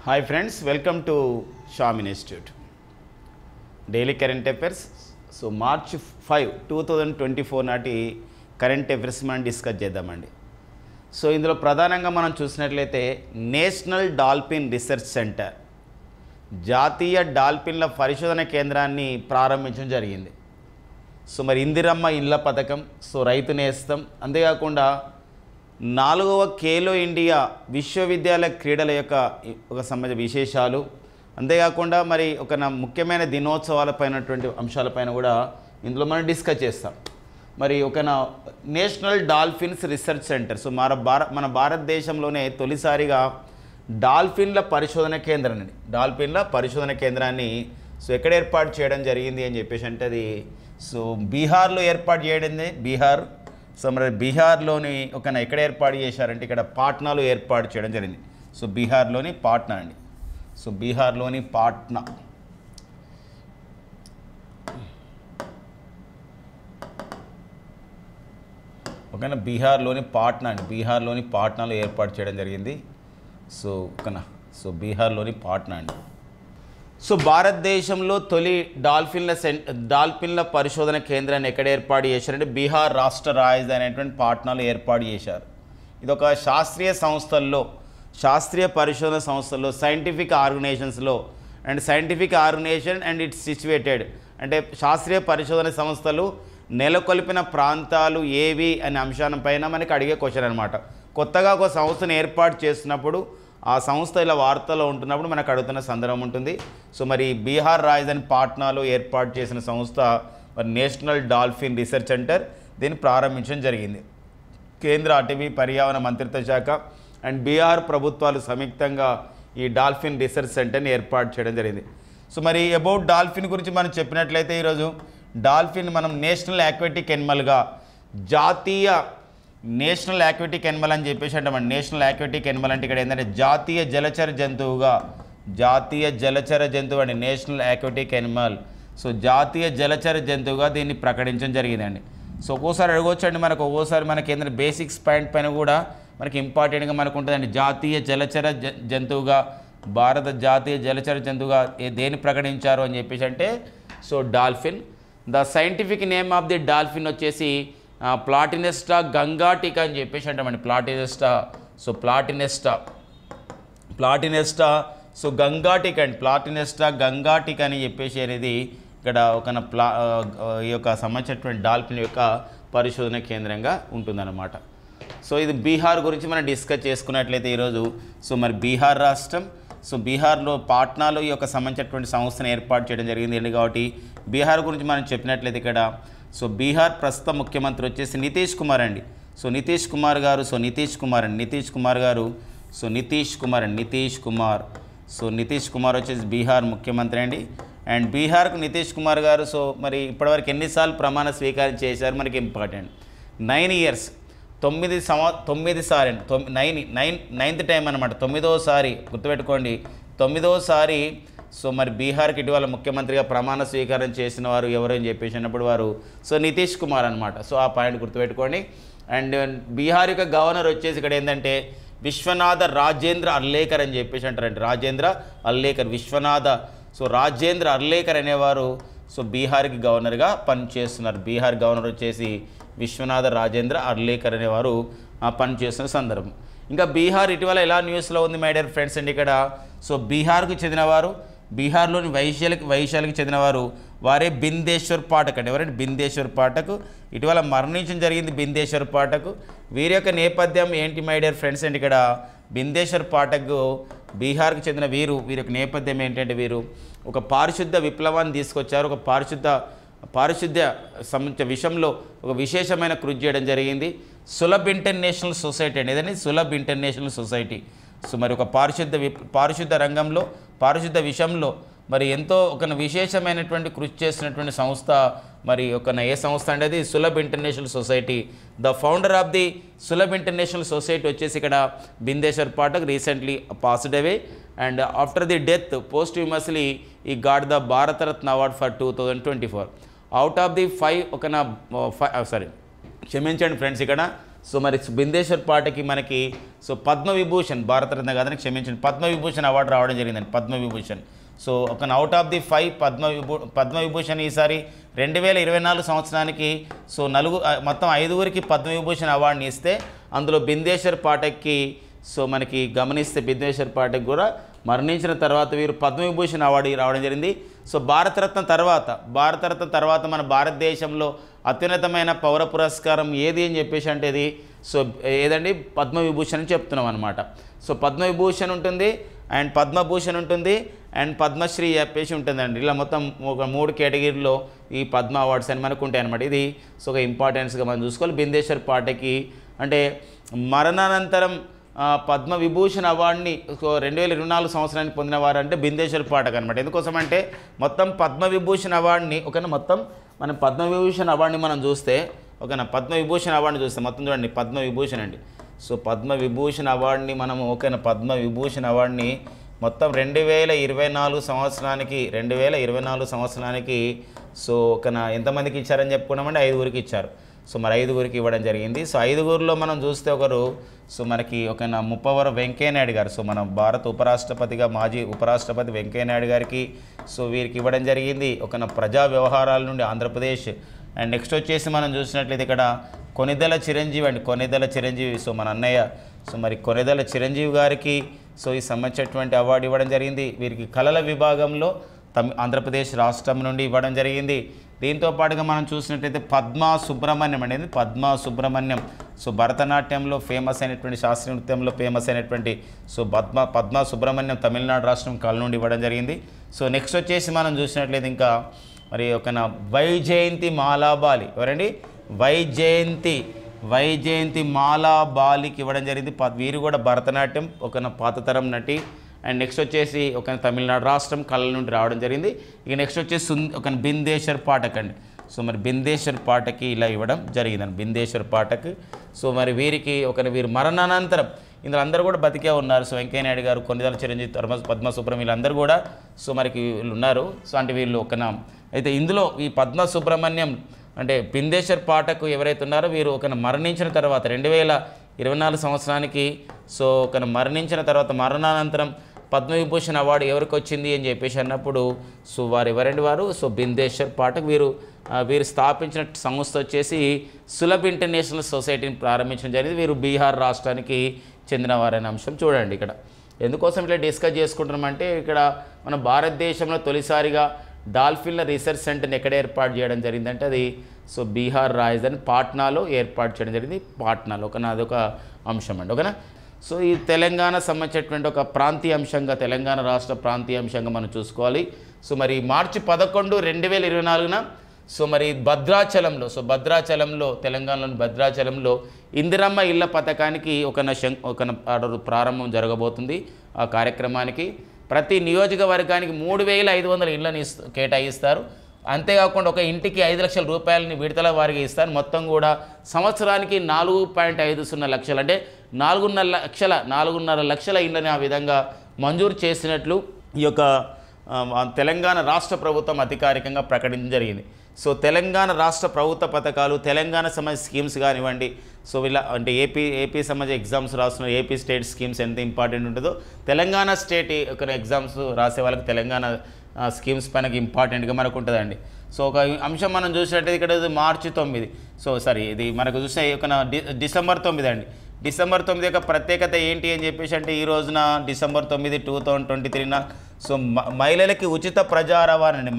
Hi friends, welcome to Shamin Institute. Daily current affairs. So March 5, 2024 నాటి current affairs మనం discuss చేద్దామండి. So ఇందులో ప్రధానంగా మనం చూసినట్లయితే నేషనల్ డాల్ఫిన్ రీసెర్చ్ సెంటర్ జాతీయ డాల్ఫిన్ల పరిశోధన కేంద్రాన్ని ప్రారంభించడం జరిగింది. సో మరి ఇందిరమ్మ ఇళ్ళ పథకం, సో రైతు నేస్తం, అంతేకాకుండా 4వ ఖేలో ఇండియా విశ్వవిద్యాలయ క్రీడల యొక్క సంబంధించిన విశేషాలు, అంతేకాకుండా మరి ఒక ముఖ్యమైన దినోత్సవాలపైనటువంటి అంశాలపైన కూడా ఇందులో మనం డిస్కస్ చేస్తాం. మరి ఒక national dolphins research centre, so మన భారతదేశంలోనే తొలిసారిగా డాల్ఫిన్ల పరిశోధన కేంద్రాన్ని సో ఎక్కడ ఏర్పాటు చేయడం జరిగింది అని చెప్పేసి అంటే అది సో బీహార్లో ఏర్పాటు చేయడం. సో మరి బీహార్లోని ఎక్కడ ఏర్పాటు చేశారంటే ఇక్కడ పాట్నాలో ఏర్పాటు చేయడం జరిగింది. సో బీహార్లోని పాట్నా అండి. సో బీహార్లోని పాట్నా బీహార్లోని పాట్నాలో ఏర్పాటు చేయడం జరిగింది. సో బీహార్లోని పాట్నా అండి. సో భారతదేశంలో తొలి డాల్ఫిన్ల పరిశోధన కేంద్రాన్ని ఎక్కడ ఏర్పాటు చేశారంటే బీహార్ రాష్ట్ర రాజధాని అనేటువంటి పాట్నాలో ఏర్పాటు చేశారు. ఇది ఒక శాస్త్రీయ పరిశోధన సంస్థల్లో scientific organisation and it's situated అంటే శాస్త్రీయ పరిశోధన సంస్థలు నెలకొల్పిన ప్రాంతాలు ఏవి అనే అంశాలపైన మనకి అడిగే క్వశ్చన్ అనమాట. కొత్తగా ఒక సంస్థను ఏర్పాటు చేస్తున్నప్పుడు ఆ సంస్థ ఇలా వార్తల్లో ఉంటున్నప్పుడు మనకు అడుగుతున్న సందర్భం ఉంటుంది. సో మరి బీహార్ రాజధాని పాట్నాలో ఏర్పాటు చేసిన సంస్థ మరి నేషనల్ డాల్ఫిన్ రీసెర్చ్ సెంటర్ దీన్ని ప్రారంభించడం జరిగింది. కేంద్ర అటవీ పర్యావరణ మంత్రిత్వ శాఖ అండ్ బీహార్ ప్రభుత్వాలు సంయుక్తంగా ఈ డాల్ఫిన్ రీసెర్చ్ సెంటర్ని ఏర్పాటు చేయడం జరిగింది. సో మరి అబౌట్ డాల్ఫిన్ గురించి మనం చెప్పినట్లయితే ఈరోజు డాల్ఫిన్ మనం నేషనల్ ఆక్వాటిక్ యానిమల్గా నేషనల్ ఆక్వాటిక్ యానిమల్ అని చెప్పేసి అంటామండి. నేషనల్ ఆక్వాటిక్ యానిమల్ అంటే ఇక్కడ ఏంటంటే జాతీయ జలచర జంతువు అండి, నేషనల్ ఆక్వాటిక్ యానిమల్. సో జాతీయ జలచర జంతువుగా దీన్ని ప్రకటించడం జరిగిందండి. సో ఒక్కోసారి అడగవచ్చండి, ఒక్కోసారి మనకి ఏంటంటే బేసిక్స్ పాయింట్ పైన కూడా మనకి ఇంపార్టెంట్గా మనకు ఉంటుందండి. జాతీయ జలచర జంతువుగా భారత జాతీయ జలచర జంతువుగా దేన్ని ప్రకటించారు అని చెప్పేసి అంటే so dolphin. The scientific name of the dolphin వచ్చేసి ప్లాటినెస్టా గంగాటికా అని చెప్పేసి అంటామండి. ప్లాటినెస్టా సో గంగాటికా అండి. ప్లాటినెస్టా గంగాటికా అని చెప్పేసి అనేది ఇక్కడ ఈ యొక్క సంబంధించినటువంటి డాల్ఫిన్ యొక్క పరిశోధన కేంద్రంగా ఉంటుందన్నమాట. సో ఇది బీహార్ గురించి మనం డిస్కస్ చేసుకున్నట్లయితే ఈరోజు సో మరి బీహార్ రాష్ట్రం, సో బీహార్లో పాట్నాలో ఈ యొక్క సంబంధించినటువంటి సంస్థను ఏర్పాటు చేయడం జరిగింది కాబట్టి బీహార్ గురించి మనం చెప్పినట్లయితే ఇక్కడ సో బీహార్ ప్రస్తుత ముఖ్యమంత్రి వచ్చేసి నితీష్ కుమార్ అండి. సో నితీష్ కుమార్ గారు వచ్చేసి బీహార్ ముఖ్యమంత్రి అండి. అండ్ బీహార్కు నితీష్ కుమార్ గారు సో మరి ఇప్పటివరకు ఎన్నిసార్లు ప్రమాణ స్వీకారం చేశారు మనకి ఇంపార్టెంట్. 9 years 9 సారి నైన్త్ టైం అనమాట. 9వసారి గుర్తుపెట్టుకోండి, 9వసారి. సో మరి బీహార్కి ఇటీవల ముఖ్యమంత్రిగా ప్రమాణ స్వీకారం చేసిన వారు ఎవరు అని చెప్పేసి అన్నప్పుడు వారు సో నితీష్ కుమార్ అనమాట. సో ఆ పాయింట్ గుర్తుపెట్టుకోండి. అండ్ బీహార్ యొక్క గవర్నర్ వచ్చేసి ఇక్కడ ఏంటంటే విశ్వనాథ రాజేంద్ర అర్లేకర్ అని చెప్పేసి అంటారండి. రాజేంద్ర అర్లేకర్ అనేవారు సో బీహార్కి గవర్నర్గా పనిచేస్తున్నారు. బీహార్ గవర్నర్ వచ్చేసి విశ్వనాథ రాజేంద్ర అర్లేకర్ అనేవారు పనిచేస్తున్న సందర్భం. ఇంకా బీహార్ ఇటీవల ఎలా న్యూస్లో ఉంది మై డియర్ ఫ్రెండ్స్ అండి. ఇక్కడ సో బీహార్కు చెందినవారు, బీహార్లోని వైశాలికి చెందినవారు వారే బిందేశ్వర్ పాఠక్ అండి. ఎవరంటే బిందేశ్వర్ పాఠక్ ఇటీవల మరణించడం జరిగింది. బిందేశ్వర్ పాఠక్ వీరి యొక్క నేపథ్యం ఏంటి మై డియర్ ఫ్రెండ్స్ అండి. ఇక్కడ బిందేశ్వర్ పాఠక్ బీహార్కి చెందిన వీరి యొక్క నేపథ్యం ఏంటంటే వీరు ఒక పారిశుద్ధ విప్లవాన్ని తీసుకొచ్చారు. ఒక పారిశుద్ధ్య సంబంధించిన విషయంలో ఒక విశేషమైన కృషి చేయడం జరిగింది. సులభ్ ఇంటర్నేషనల్ సొసైటీ అండి. ఏదండి సులభ్ ఇంటర్నేషనల్ సొసైటీ. సో మరి ఒక పారిశుద్ధ రంగంలో పారిశుద్ధ విషయంలో మరి ఎంతో ఒక విశేషమైనటువంటి కృషి చేసినటువంటి సంస్థ మరి ఏ సంస్థ అంటే అది Sulabh International Society. The founder of the Sulabh International Society వచ్చేసి ఇక్కడ Bindeshwar Pathak recently passed away and after the death posthumously he got the Bharat Ratna award for 2024. Out of the 5 క్షమించండి ఫ్రెండ్స్, ఇక్కడ సో మరి బిందేశ్వర్ పాటకి మనకి సో పద్మవిభూషణ్, భారతరత్న కాదని క్షమించండి, పద్మవిభూషణ్ అవార్డు రావడం జరిగిందండి, పద్మవిభూషణ్. సో ఒక అవుట్ ఆఫ్ ది 5 పద్మవిభూషణ్ ఈసారి 2024 సంవత్సరానికి సో మొత్తం 5గురికి పద్మవిభూషణ్ అవార్డుని ఇస్తే అందులో బిందేశ్వర్ పాఠక్కి సో మనకి గమనిస్తే బిందేశ్వర్ పాఠక్ కూడా మరణించిన తర్వాత వీరు పద్మవిభూషణ్ అవార్డు రావడం జరిగింది. సో భారతరత్న తర్వాత మన భారతదేశంలో అత్యున్నతమైన పౌర పురస్కారం ఏది అని చెప్పేసి అంటే ఇది సో ఏదండి పద్మవిభూషణ్ అని చెప్తున్నాం అనమాట. సో పద్మవిభూషణ్ ఉంటుంది అండ్ పద్మభూషణ్ ఉంటుంది అండ్ పద్మశ్రీ చెప్పేసి ఉంటుందండి. ఇలా మొత్తం ఒక 3 కేటగిరీలో ఈ పద్మ అవార్డ్స్ అని మనకు ఉంటాయి అనమాట. ఇది సో ఒక ఇంపార్టెన్స్గా మనం చూసుకోవాలి. బిందేశ్వర్ పాఠక్కి అంటే మరణానంతరం పద్మవిభూషణ్ అవార్డుని 2024 సంవత్సరానికి పొందిన వారు అంటే బిందేశ్వర్ పాఠక్ అనమాట. ఎందుకోసం అంటే మొత్తం పద్మవిభూషణ్ అవార్డుని మొత్తం మనం పద్మవిభూషణ్ అవార్డుని మనం చూస్తే పద్మవిభూషణ్ అవార్డుని చూస్తే మొత్తం చూడండి పద్మవిభూషణ్ అండి. సో పద్మవిభూషణ్ అవార్డుని మనము పద్మవిభూషణ్ అవార్డుని మొత్తం 2024 సంవత్సరానికి సో ఎంతమందికి ఇచ్చారని చెప్పుకున్నామంటే 5గురికి ఇచ్చారు. సో మరి 5గురికి ఇవ్వడం జరిగింది. సో 5గురిలో మనం చూస్తే ఒకరు సో మనకి ముప్పవరం వెంకయ్యనాయుడు గారు, సో మన భారత ఉపరాష్ట్రపతిగా మాజీ ఉపరాష్ట్రపతి వెంకయ్యనాయుడు గారికి సో వీరికి ఇవ్వడం జరిగింది. ప్రజా వ్యవహారాల నుండి ఆంధ్రప్రదేశ్. అండ్ నెక్స్ట్ వచ్చేసి మనం చూసినట్లయితే ఇక్కడ కొనిదెల చిరంజీవి సో మన అన్నయ్య సో మరి కొనిదెల చిరంజీవి గారికి సో ఈ సంబంధించినటువంటి అవార్డు ఇవ్వడం జరిగింది. వీరికి కళల విభాగంలో ఆంధ్రప్రదేశ్ రాష్ట్రం నుండి ఇవ్వడం జరిగింది. దీంతో పాటుగా మనం చూసినట్లయితే పద్మా సుబ్రహ్మణ్యం సో భరతనాట్యంలో ఫేమస్ అయినటువంటి శాస్త్రీయ నృత్యంలో ఫేమస్ అయినటువంటి సో పద్మా సుబ్రహ్మణ్యం తమిళనాడు రాష్ట్రం కళ నుండి ఇవ్వడం జరిగింది. సో నెక్స్ట్ వచ్చేసి మనం చూసినట్లయితే ఇంకా మరి వైజయంతి మాలాబాలి ఎవరండి వైజయంతి మాలాబాలికి ఇవ్వడం జరిగింది. వీరు కూడా భరతనాట్యం పాతతరం నటి. అండ్ నెక్స్ట్ వచ్చేసి తమిళనాడు రాష్ట్రం కళ నుండి రావడం జరిగింది. ఇక నెక్స్ట్ వచ్చేసి బిందేశ్వర్ పాఠక్ అండి. సో మరి బిందేశ్వర్ పాఠక్కి ఇలా ఇవ్వడం జరిగిందండి బిందేశ్వర్ పాఠక్. సో మరి వీరికి వీరు మరణానంతరం ఇందులో అందరూ కూడా బతికే ఉన్నారు. సో వెంకయ్యనాయుడు గారు, కొనిదెల చిరంజీవి, పద్మ సుబ్రహ్మణ్యం వీళ్ళందరూ కూడా సో మనకి వీళ్ళు ఉన్నారు. సో అంటే వీళ్ళు అయితే ఇందులో ఈ పద్మ సుబ్రహ్మణ్యం అంటే బిందేశ్వర్ పాఠక్ ఎవరైతే ఉన్నారో వీరు మరణించిన తర్వాత 2024 సంవత్సరానికి సో మరణించిన తర్వాత మరణానంతరం పద్మవిభూషణ్ అవార్డు ఎవరికి వచ్చింది అని చెప్పేసి అన్నప్పుడు సో వారు సో బిందేశ్వర్ పాఠక్ వీరు స్థాపించిన సంస్థ వచ్చేసి సులభ్ ఇంటర్నేషనల్ సొసైటీని ప్రారంభించడం జరిగింది. వీరు బీహార్ రాష్ట్రానికి చెందినవారనే అంశం చూడండి. ఇక్కడ ఎందుకోసం ఇట్లా డిస్కస్ చేసుకుంటున్నామంటే ఇక్కడ మన భారతదేశంలో తొలిసారిగా డాల్ఫిన్ల రీసెర్చ్ సెంటర్ని ఎక్కడ ఏర్పాటు చేయడం జరిగిందంటే అది సో బీహార్ రాజధాని పాట్నాలో ఏర్పాటు చేయడం జరిగింది. పాట్నాలో అదొక అంశం అండి. ఓకేనా. సో ఈ తెలంగాణ సంబంధించినటువంటి ఒక ప్రాంతీయ అంశంగా తెలంగాణ రాష్ట్ర ప్రాంతీయ అంశంగా మనం చూసుకోవాలి. సో మరి మార్చి 11, 2024 సో మరి భద్రాచలంలో తెలంగాణలోని భద్రాచలంలో ఇందిరమ్మ ఇళ్ల పథకానికి ప్రారంభం జరగబోతుంది. ఆ కార్యక్రమానికి ప్రతి నియోజకవర్గానికి 3,500 ఇళ్లను కేటాయిస్తారు. అంతేకాకుండా ఒక ఇంటికి 5 లక్షల రూపాయలని విడతల వారికి ఇస్తారు. మొత్తం కూడా సంవత్సరానికి 4.50 లక్షలు అంటే 4.5 లక్షల ఇళ్ళని ఆ విధంగా మంజూరు చేసినట్లు ఈ యొక్క తెలంగాణ రాష్ట్ర ప్రభుత్వం అధికారికంగా ప్రకటించడం జరిగింది. సో తెలంగాణ రాష్ట్ర ప్రభుత్వ పథకాలు, తెలంగాణ సంబంధించిన స్కీమ్స్ కానివ్వండి, సో ఇలా అంటే ఏపీ సంబంధించిన ఎగ్జామ్స్ రాస్తున్న ఏపీ స్టేట్ స్కీమ్స్ ఎంత ఇంపార్టెంట్ ఉంటుందో తెలంగాణ స్టేట్ ఎగ్జామ్స్ రాసే వాళ్ళకి తెలంగాణ స్కీమ్స్ పైన ఇంపార్టెంట్గా మనకు ఉంటుందండి. సో ఒక అంశం మనం చూసినట్టయితే ఇక్కడ మార్చి 9 సో ఇది మనకు చూస్తే డిసెంబర్ 9 అండి. డిసెంబర్ 9 యొక్క ప్రత్యేకత ఏంటి అని చెప్పేసి అంటే ఈ రోజున డిసెంబర్ 9, 2023 సో మహిళలకి ఉచిత ప్రజా రవాణా అండి.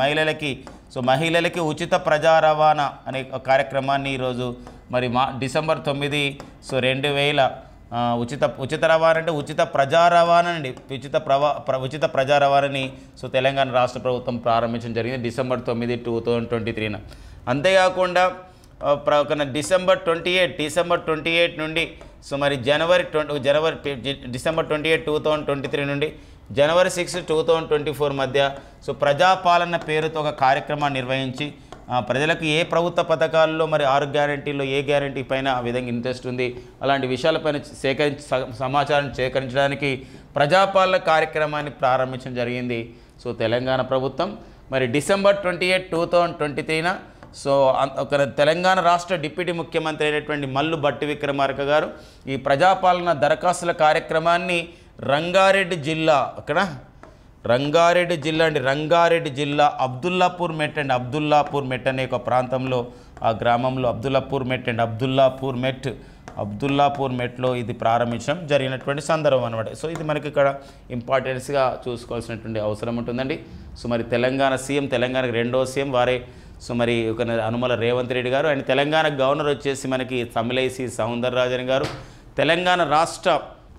మహిళలకి ఉచిత ప్రజా రవాణా అనే కార్యక్రమాన్ని ఈరోజు మరి డిసెంబర్ 9 సో 2000 ఉచిత రవాణా అంటే ఉచిత ప్రజా రవాణా అండి. ఉచిత ప్రజా రవాణాని సో తెలంగాణ రాష్ట్ర ప్రభుత్వం ప్రారంభించడం జరిగింది డిసెంబర్ 9, 2023. అంతేకాకుండా డిసెంబర్ 28 నుండి సో మరి డిసెంబర్ 28, 2023 నుండి జనవరి 6, 2024 మధ్య సో ప్రజాపాలన పేరుతో ఒక కార్యక్రమాన్ని నిర్వహించి ప్రజలకు ఏ ప్రభుత్వ పథకాల్లో మరి 6 గ్యారెంటీల్లో ఏ గ్యారెంటీ పైన ఆ విధంగా ఇంట్రెస్ట్ ఉంది అలాంటి విషయాలపైన సమాచారం సేకరించడానికి ప్రజాపాలన కార్యక్రమాన్ని ప్రారంభించడం జరిగింది. సో తెలంగాణ ప్రభుత్వం మరి డిసెంబర్ 28, 2023 సో ఒక తెలంగాణ రాష్ట్ర డిప్యూటీ ముఖ్యమంత్రి అయినటువంటి మల్లు భట్టి విక్రమార్క గారు ఈ ప్రజాపాలన దరఖాస్తుల కార్యక్రమాన్ని రంగారెడ్డి జిల్లా రంగారెడ్డి జిల్లా అబ్దుల్లాపూర్ మెట్ అనే ఒక ప్రాంతంలో ఆ గ్రామంలో అబ్దుల్లాపూర్ మెట్లో ఇది ప్రారంభించడం జరిగినటువంటి సందర్భం అనమాట. సో ఇది మనకి ఇక్కడ ఇంపార్టెన్స్గా చూసుకోవాల్సినటువంటి అవసరం ఉంటుందండి. సో మరి తెలంగాణకి రెండో సీఎం వారే. సో మరి ఒక అనుమల రేవంత్ రెడ్డి గారు అండ్ తెలంగాణ గవర్నర్ వచ్చేసి మనకి తమిళైసి సౌందరరాజన్ గారు. తెలంగాణ రాష్ట్ర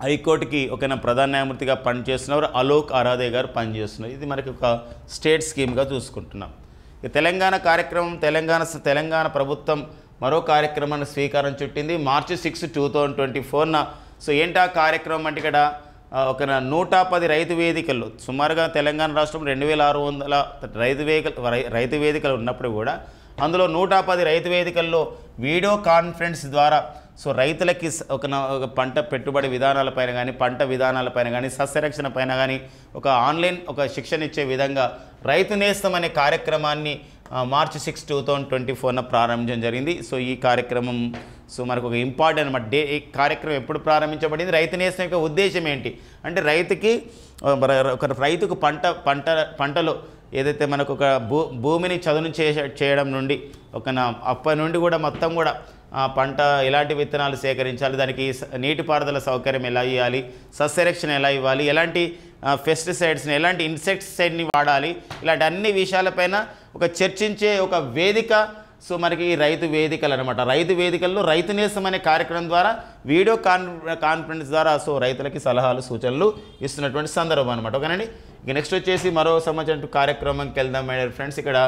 హైకోర్టుకి ఒక ప్రధాన న్యాయమూర్తిగా పనిచేస్తున్నారు అలోక్ అరాధే గారు పనిచేస్తున్నారు. ఇది మనకి ఒక స్టేట్ స్కీమ్గా చూసుకుంటున్నాం. తెలంగాణ కార్యక్రమం తెలంగాణ ప్రభుత్వం మరో కార్యక్రమాన్ని స్వీకారం చుట్టింది March 6, 2024. సో ఏంటి ఆ కార్యక్రమం అంటే ఇక్కడ ఒక 110 రైతు వేదికల్లో సుమారుగా తెలంగాణ రాష్ట్రం 2600 రైతు వేదికలు ఉన్నప్పుడు కూడా అందులో 110 రైతు వేదికల్లో వీడియో కాన్ఫరెన్స్ ద్వారా సో రైతులకి ఒక పంట పెట్టుబడి విధానాలపైన కానీ పంట విధానాలపైన కానీ సస్యరక్షణ పైన కానీ ఒక ఆన్లైన్ ఒక శిక్షణ ఇచ్చే విధంగా రైతు నేస్తం అనే కార్యక్రమాన్ని March 6, 2024 ప్రారంభించడం జరిగింది. సో ఈ కార్యక్రమం సో మనకు ఒక ఇంపార్టెంట్ అన్నమాట. ఈ కార్యక్రమం ఎప్పుడు ప్రారంభించబడింది, రైతు నేస్తం యొక్క ఉద్దేశం ఏంటి అంటే రైతుకు పంటలో ఏదైతే మనకు ఒక భూమిని చదును చేయడం నుండి అప్పటి నుండి కూడా మొత్తం కూడా పంట ఎలాంటి విత్తనాలు సేకరించాలి, దానికి నీటిపారుదల సౌకర్యం ఎలా ఇవ్వాలి, సస్యరక్షణ ఎలా ఇవ్వాలి, ఎలాంటి పెస్టిసైడ్స్ని ఎలాంటి ఇన్సెక్టిసైడ్ని వాడాలి, ఇలాంటి అన్ని విషయాలపైన ఒక చర్చించే ఒక వేదిక. సో మనకి రైతు వేదికలు అనమాట. రైతు వేదికల్లో రైతు నేస్తం అనే కార్యక్రమం ద్వారా వీడియో కాన్ఫరెన్స్ ద్వారా సో రైతులకి సలహాలు సూచనలు ఇస్తున్నటువంటి సందర్భం అనమాట. ఓకేనండి. ఇక నెక్స్ట్ వచ్చేసి మరో సంబంధించిన కార్యక్రమంకి వెళ్దాం మై డియర్ ఫ్రెండ్స్. ఇక్కడ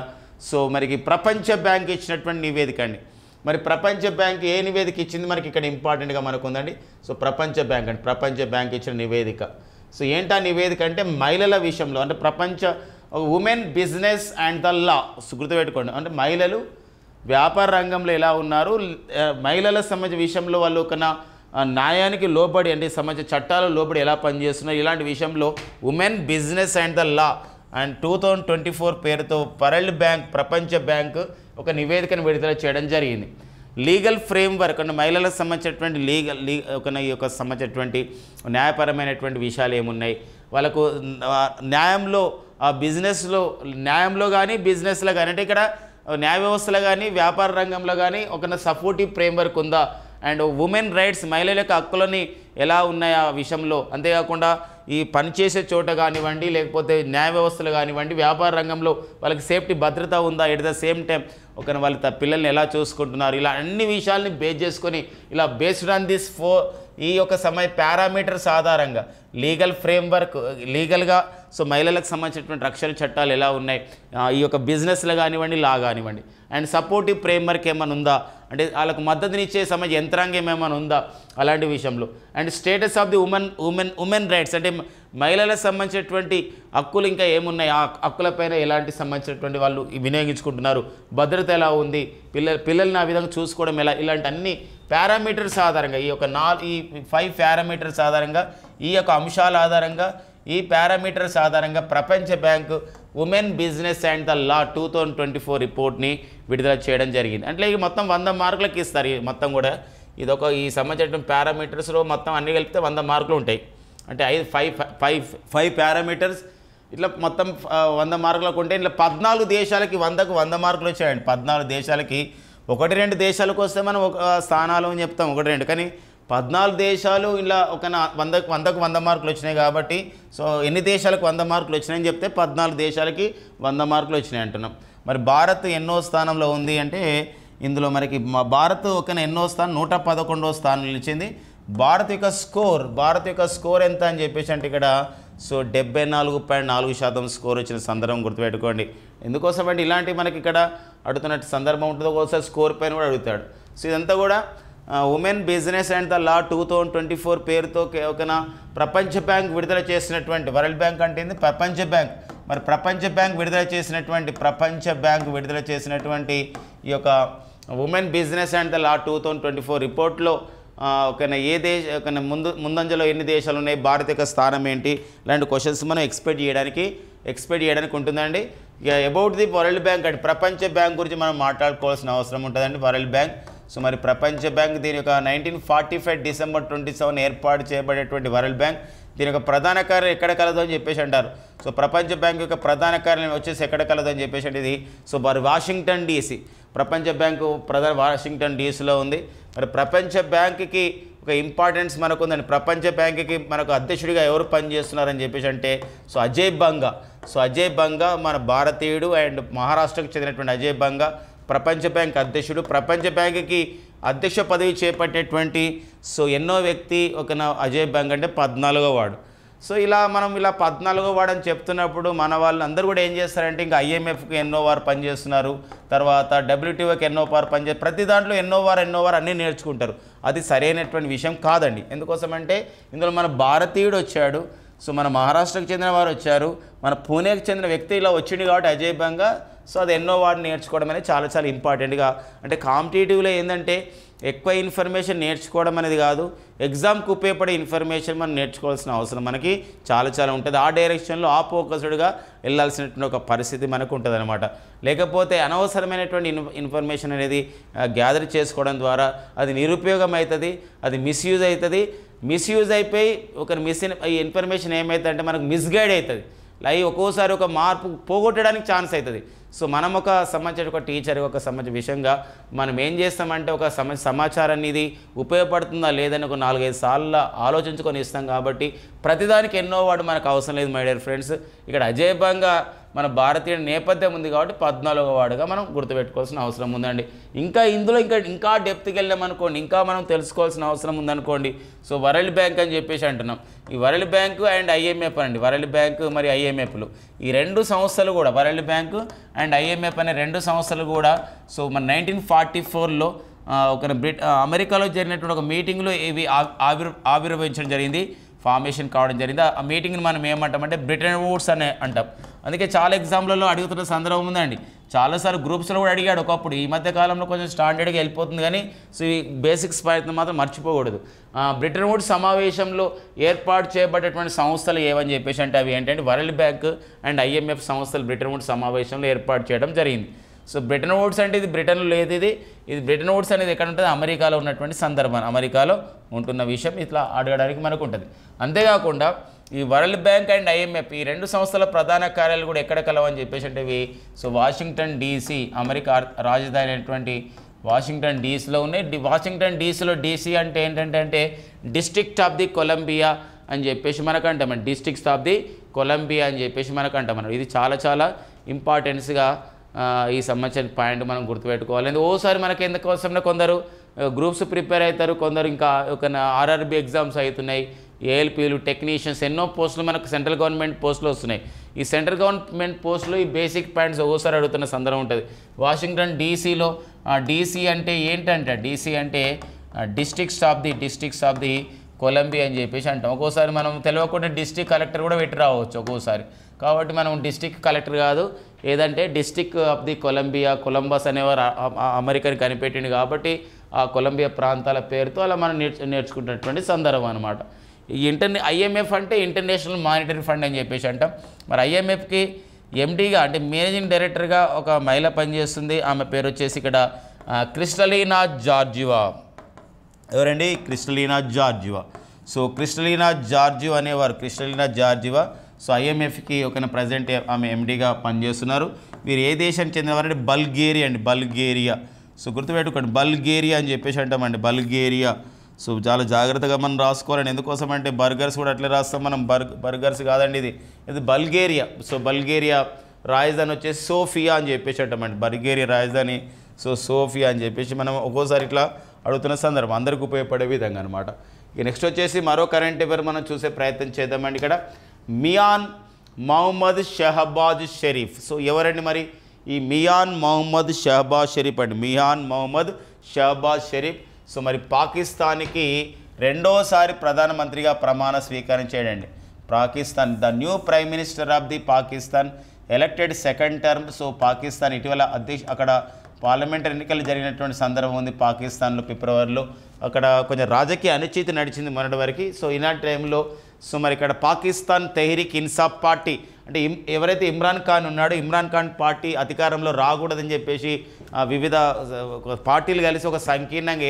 సో మనకి ప్రపంచ బ్యాంక్ ఇచ్చినటువంటి నివేదిక అండి. మరి ప్రపంచ బ్యాంక్ ఏ నివేదిక ఇచ్చింది మనకి ఇక్కడ ఇంపార్టెంట్గా మనకు ఉందండి. సో ప్రపంచ బ్యాంక్ ఇచ్చిన నివేదిక. సో ఏంటా నివేదిక అంటే మహిళల విషయంలో అంటే women business and the law. గుర్తుపెట్టుకోండి, అంటే మహిళలు వ్యాపార రంగంలో ఎలా ఉన్నారు, మహిళల సంబంధించిన విషయంలో వాళ్ళు ఒక న్యాయానికి లోబడి అంటే సంబంధించిన చట్టాల లోబడి ఎలా పనిచేస్తున్నారు, ఇలాంటి విషయంలో women business and the law and 2024 పేరుతో ప్రపంచ బ్యాంక్ ఒక నివేదికను విడుదల చేయడం జరిగింది. లీగల్ ఫ్రేమ్వర్క్ అంటే మహిళలకు సంబంధించినటువంటి సంబంధించినటువంటి న్యాయపరమైనటువంటి విషయాలు ఏమున్నాయి, వాళ్ళకు న్యాయంలో న్యాయంలో కానీ బిజినెస్లో కానీ అంటే ఇక్కడ న్యాయ వ్యవస్థలో కానీ వ్యాపార రంగంలో కానీ ఒక సపోర్టివ్ ఫ్రేమ్వర్క్ ఉందా, అండ్ ఉమెన్ రైట్స్ మహిళల యొక్క హక్కులని ఎలా ఉన్నాయి ఆ విషయంలో, అంతేకాకుండా ఈ పనిచేసే చోట కానివ్వండి లేకపోతే న్యాయ వ్యవస్థలు కానివ్వండి వ్యాపార రంగంలో వాళ్ళకి సేఫ్టీ భద్రత ఉందా, ఎట్ ద సేమ్ టైం వాళ్ళు పిల్లల్ని ఎలా చూసుకుంటున్నారు, ఇలా అన్ని విషయాల్ని బేస్ చేసుకొని ఇలా బేస్డ్ ఆన్ దిస్ ఈ యొక్క పారామీటర్స్ ఆధారంగా లీగల్ ఫ్రేమ్వర్క్ లీగల్గా సో మహిళలకు సంబంధించినటువంటి రక్షణ చట్టాలు ఎలా ఉన్నాయి, ఈ యొక్క బిజినెస్లో కానివ్వండి లా కానివ్వండి, అండ్ సపోర్టివ్ ఫ్రేమ్వర్క్ ఏమైనా ఉందా అంటే వాళ్ళకు మద్దతునిచ్చే యంత్రాంగం ఏమైనా ఉందా అలాంటి విషయంలో, and status of the women rights అంటే మహిళలకు సంబంధించినటువంటి హక్కులు ఇంకా ఏమున్నాయి, ఆ హక్కులపైన ఎలాంటి సంబంధించినటువంటి వాళ్ళు వినియోగించుకుంటున్నారు, భద్రత ఎలా ఉంది, పిల్లల్ని ఆ విధంగా చూసుకోవడం ఎలా, ఇలాంటి అన్ని పారామీటర్స్ ఆధారంగా ఈ 5 పారామీటర్స్ ఆధారంగా ఈ యొక్క అంశాల ఆధారంగా ఈ పారామీటర్స్ ఆధారంగా ప్రపంచ bank women business and the law 2024 రిపోర్ట్ని విడుదల చేయడం జరిగింది. అంటే ఈ మొత్తం 100 మార్కులకి ఇస్తారు. మొత్తం కూడా ఈ సంబంధించిన పారామీటర్స్లో మొత్తం అన్ని కలిపితే 100 మార్కులు ఉంటాయి. అంటే 5 పారామీటర్స్ ఇట్లా మొత్తం 100 మార్కులకు ఉంటే ఇట్లా 14 దేశాలకి 100కు 100 మార్కులు వచ్చాయండి. 14 దేశాలకి 1-2 దేశాలకు వస్తే మనం ఒక స్థానాలు అని చెప్తాం 1-2, కానీ 14 దేశాలు ఇలా 100కు 100 మార్కులు వచ్చినాయి కాబట్టి సో ఎన్ని దేశాలకు 100 మార్కులు వచ్చినాయని చెప్తే 14 దేశాలకి 100 మార్కులు వచ్చినాయి అంటున్నాం. మరి భారత్ ఎన్నో స్థానంలో ఉంది అంటే ఇందులో మనకి భారత్ ఎన్నో స్థానం 111వ స్థానం నిలిచింది. భారత్ యొక్క స్కోర్ ఎంత అని చెప్పేసి అంటే ఇక్కడ సో 74.4% స్కోర్ వచ్చిన సందర్భం గుర్తుపెట్టుకోండి. ఎందుకోసం అంటే ఇలాంటి మనకి ఇక్కడ అడుగుతున్నట్టు సందర్భం ఉంటుంది, ఒకసారి స్కోర్ పైన కూడా అడుగుతాడు. సో ఇదంతా కూడా women business and the law 2024 పేరుతో ప్రపంచ బ్యాంక్ విడుదల చేసినటువంటి వరల్డ్ బ్యాంక్ అంటే ప్రపంచ బ్యాంక్. మరి ప్రపంచ బ్యాంక్ విడుదల చేసినటువంటి ఈ యొక్క women business and the law 2024 రిపోర్ట్లో ఏ ముందంజలో ఎన్ని దేశాలు ఉన్నాయి, భారత యొక్క స్థానం ఏంటి, ఇలాంటి క్వశ్చన్స్ మనం ఎక్స్పెక్ట్ చేయడానికి ఉంటుందండి. ఇక అబౌట్ ది వరల్డ్ బ్యాంక్ అంటే ప్రపంచ బ్యాంక్ గురించి మనం మాట్లాడుకోవాల్సిన అవసరం ఉంటుందండి. వరల్డ్ బ్యాంక్, సో మరి ప్రపంచ బ్యాంక్ దీని యొక్క 1945 డిసెంబర్ 27 ఏర్పాటు చేయబడేటువంటి వరల్డ్ బ్యాంక్, దీని యొక్క ప్రధాన కార్యం ఎక్కడ కలదు అని చెప్పేసి అంటారు. సో ప్రపంచ బ్యాంక్ యొక్క ప్రధాన కార్యాలయం వచ్చేసి ఎక్కడ కలదు అని చెప్పేసి అంటే ఇది సో మరి వాషింగ్టన్ డీసీ, ప్రపంచ బ్యాంకు ప్రధాన వాషింగ్టన్ డీసీలో ఉంది. మరి ప్రపంచ బ్యాంక్కి ఒక ఇంపార్టెన్స్ మనకు ఉందండి. ప్రపంచ బ్యాంక్కి మనకు అధ్యక్షుడిగా ఎవరు పనిచేస్తున్నారని చెప్పేసి అంటే సో అజయ్ బంగా. సో అజయ్ బంగా మన భారతీయుడు అండ్ మహారాష్ట్రకు చెందినటువంటి అజయ్ బంగా ప్రపంచ బ్యాంక్ అధ్యక్షుడు. ప్రపంచ బ్యాంక్కి అధ్యక్ష పదవి చేపట్టేటువంటి సో ఎన్నో వ్యక్తి ఒక అజయ్ బంగా అంటే 14వ వాడు. సో ఇలా మనం ఇలా 14వ వాడు అని చెప్తున్నప్పుడు మన వాళ్ళు అందరూ కూడా ఏం చేస్తారంటే ఇంకా IMFకి ఎన్నో వారు పనిచేస్తున్నారు, తర్వాత WTOకి ఎన్నో వారు పనిచేస్తారు, ప్రతి దాంట్లో ఎన్నో వారు అన్నీ నేర్చుకుంటారు. అది సరైనటువంటి విషయం కాదండి. ఎందుకోసమంటే ఇందులో మన భారతీయుడు వచ్చాడు, సో మన మహారాష్ట్రకు చెందిన వారు వచ్చారు, మన పూణేకి చెందిన వ్యక్తి ఇలా వచ్చింది కాబట్టి అజయ్ బంగా. సో అది ఎన్నో వాడు నేర్చుకోవడం అనేది చాలా చాలా ఇంపార్టెంట్గా, అంటే కాంపిటేటివ్లో ఏంటంటే ఎక్కువ ఇన్ఫర్మేషన్ నేర్చుకోవడం అనేది కాదు, ఎగ్జామ్కి ఉపయోగపడే ఇన్ఫర్మేషన్ మనం నేర్చుకోవాల్సిన అవసరం మనకి చాలా చాలా ఉంటుంది. ఆ డైరెక్షన్లో ఆ ఫోకస్డ్గా వెళ్ళాల్సినటువంటి ఒక పరిస్థితి మనకు ఉంటుంది అనమాట. లేకపోతే అనవసరమైనటువంటి ఇన్ఫర్మేషన్ అనేది గ్యాదర్ చేసుకోవడం ద్వారా అది నిరుపయోగం అవుతుంది, అది మిస్యూజ్ అవుతుంది. మిస్యూజ్ అయిపోయి ఒక ఈ ఇన్ఫర్మేషన్ ఏమవుతుంది అంటే మనకు మిస్గైడ్ అవుతుంది, అవి ఒక్కోసారి ఒక మార్పు పోగొట్టడానికి ఛాన్స్ అవుతుంది. సో మనం ఒక సంబంధించిన ఒక టీచర్ ఒక సంబంధించిన విషయంగా మనం ఏం చేస్తామంటే ఒక సమాచారాన్ని ఇది ఉపయోగపడుతుందా లేదని ఒక 4-5 సార్లు ఆలోచించుకొని ఇస్తాం. కాబట్టి ప్రతిదానికి ఎన్నో వాడు మనకు అవసరం లేదు మై డియర్ ఫ్రెండ్స్. ఇక్కడ అజయ్ బంగా మన భారతీయ నేపథ్యం ఉంది కాబట్టి 14వ వాడుగా మనం గుర్తుపెట్టుకోవాల్సిన అవసరం ఉందండి. ఇంకా ఇందులో ఇంకా డెప్త్కి వెళ్ళామనుకోండి, ఇంకా మనం తెలుసుకోవాల్సిన అవసరం ఉందనుకోండి. సో వరల్డ్ బ్యాంక్ అని చెప్పేసి అంటున్నాం. ఈ వరల్డ్ బ్యాంకు అండ్ IMF అండి, వరల్డ్ బ్యాంకు మరి IMFలు ఈ రెండు సంస్థలు కూడా, వరల్డ్ బ్యాంకు అండ్ IMF అనే రెండు సంస్థలు కూడా సో మన 1944లో ఒక అమెరికాలో జరిగినటువంటి ఒక మీటింగ్లో ఇవి ఆవిర్భవించడం జరిగింది, ఫార్మేషన్ కావడం జరిగింది. ఆ మీటింగ్ని మనం ఏమంటామంటే బ్రిటన్ వుడ్స్ అనే అంటాం. అందుకే చాలా ఎగ్జామ్లలో అడుగుతున్న సందర్భం ఉందండి. చాలాసార్లు గ్రూప్స్లో కూడా అడిగాడు ఒకప్పుడు, ఈ మధ్య కాలంలో కొంచెం స్టాండర్డ్గా వెళ్ళిపోతుంది కానీ సో ఈ బేసిక్స్ ప్రయత్నం మాత్రం మర్చిపోకూడదు. బ్రిటన్ వుడ్స్ సమావేశంలో ఏర్పాటు చేయబడేటువంటి సంస్థలు ఏవని చెప్పేసి అంటే అవి ఏంటంటే వరల్డ్ బ్యాంక్ అండ్ IMF సంస్థలు బ్రిటన్ వుడ్స్ సమావేశంలో ఏర్పాటు చేయడం జరిగింది. సో బ్రిటన్ వుడ్స్ అంటే ఇది బ్రిటన్లో లేదు, ఇది బ్రిటన్ వుడ్స్ అనేది ఎక్కడ ఉంటుంది, అమెరికాలో ఉన్నటువంటి సందర్భం, అమెరికాలో ఉంటున్న విషయం ఇట్లా అడగడానికి మనకు ఉంటుంది. అంతేకాకుండా ఈ వరల్డ్ బ్యాంక్ అండ్ IMF ఈ రెండు సంస్థల ప్రధాన కార్యాలయాలు కూడా ఎక్కడ కలవని చెప్పేసి అంటే ఇవి సో వాషింగ్టన్ DC, అమెరికా రాజధాని అయినటువంటి వాషింగ్టన్ DCలో ఉన్నాయి. వాషింగ్టన్ DCలో DC అంటే ఏంటంటే డిస్ట్రిక్ట్ ఆఫ్ ది కొలంబియా అని చెప్పేసి మనకు అంటామండి, డిస్ట్రిక్ట్స్ ఆఫ్ ది కొలంబియా అని చెప్పేసి మనకు అంటామన్నమాట. ఇది చాలా చాలా ఇంపార్టెన్స్గా ఈ సంబంధించిన పాయింట్ మనం గుర్తుపెట్టుకోవాలి. ఓసారి మనకి ఎందుకోసమైనా కొందరు గ్రూప్స్ ప్రిపేర్ అవుతారు, కొందరు ఇంకా ఒక RRB ఎగ్జామ్స్ అవుతున్నాయి, ALPలు టెక్నీషియన్స్ ఎన్నో పోస్టులు మనకు సెంట్రల్ గవర్నమెంట్ పోస్టులు వస్తున్నాయి. ఈ సెంట్రల్ గవర్నమెంట్ పోస్టులు ఈ బేసిక్ పాయింట్స్ ఓసారి అడుగుతున్న సందర్భం ఉంటుంది. వాషింగ్టన్ DCలో DC అంటే ఏంటంటే DC అంటే డిస్ట్రిక్ట్స్ ఆఫ్ ది కొలంబియా అని చెప్పేసి అంటాం. ఒక్కోసారి మనం తెలియకుండా డిస్ట్రిక్ట్ కలెక్టర్ కూడా పెట్టి రావచ్చు ఒక్కోసారి. కాబట్టి మనం డిస్ట్రిక్ట్ కలెక్టర్ కాదు, ఏదంటే district of the Columbia, Columbus అనేవారు అమెరికాని కనిపెట్టింది కాబట్టి ఆ కొలంబియా ప్రాంతాల పేరుతో అలా మనం నేర్చుకున్నటువంటి సందర్భం అనమాట. ఈ IMF అంటే ఇంటర్నేషనల్ మానిటరీ ఫండ్ అని చెప్పేసి అంటాం. మరి IMFకి MDగా అంటే మేనేజింగ్ డైరెక్టర్గా ఒక మహిళ పనిచేస్తుంది. ఆమె పేరు వచ్చేసి ఇక్కడ క్రిస్టలీనా జార్జివా. ఎవరండి? క్రిస్టలీనా జార్జివా. సో క్రిస్టలీనా జార్జివా అనేవారు, క్రిస్టలీనా జార్జివా సో IMFకి ఒక ప్రజెంట్ ఆమె MDగా పనిచేస్తున్నారు. వీరు ఏ దేశానికి చెందినవారంటే బల్గేరియా అండి, బల్గేరియా. సో గుర్తుపెట్టుకోండి, బల్గేరియా అని చెప్పేసి అంటామండి, బల్గేరియా. సో చాలా జాగ్రత్తగా మనం రాసుకోవాలండి. ఎందుకోసం అంటే బర్గర్స్ కూడా అట్లే రాస్తాం మనం, బర్గర్స్ కాదండి ఇది బల్గేరియా. సో బల్గేరియా రాజధాని వచ్చేసి సోఫియా అని చెప్పేసి అంటామండి, బల్గేరియా రాజధాని సో సోఫియా అని చెప్పేసి మనం ఒక్కోసారి ఇట్లా అడుగుతున్న సందర్భం అందరికి ఉపయోగపడే విధంగా అనమాట. ఇక నెక్స్ట్ వచ్చేసి మరో కరెంట్ అఫైర్ మనం చూసే ప్రయత్నం చేద్దామండి. ఇక్కడ మియాన్ మొహమ్మద్ షహబాజ్ షరీఫ్. సో ఎవరండి మరి ఈ మియాన్ మొహమ్మద్ షహబాజ్ షరీఫ్ అండి, మియాన్ మొహమ్మద్ షహబాజ్ షరీఫ్. సో మరి పాకిస్తాన్కి రెండోసారి ప్రధానమంత్రిగా ప్రమాణ స్వీకారం చేయడండి. Pakistan the new prime minister of the Pakistan elected second term. So Pakistan ఇటీవల అక్కడ పార్లమెంటరీ ఎన్నికలు జరిగినటువంటి సందర్భం ఉంది పాకిస్తాన్లో ఫిబ్రవరిలో. అక్కడ కొంచెం రాజకీయ అనిశ్చితి నడిచింది మొన్నటి వరకు. సో ఈనాటి టైంలో సో మరి ఇక్కడ పాకిస్తాన్ తెహ్రీక్ ఇన్సాఫ్ పార్టీ అంటే ఎవరైతే ఇమ్రాన్ ఖాన్ ఉన్నాడో ఇమ్రాన్ ఖాన్ పార్టీ అధికారంలో రాకూడదని చెప్పేసి వివిధ పార్టీలు కలిసి ఒక సంకీర్ణంగా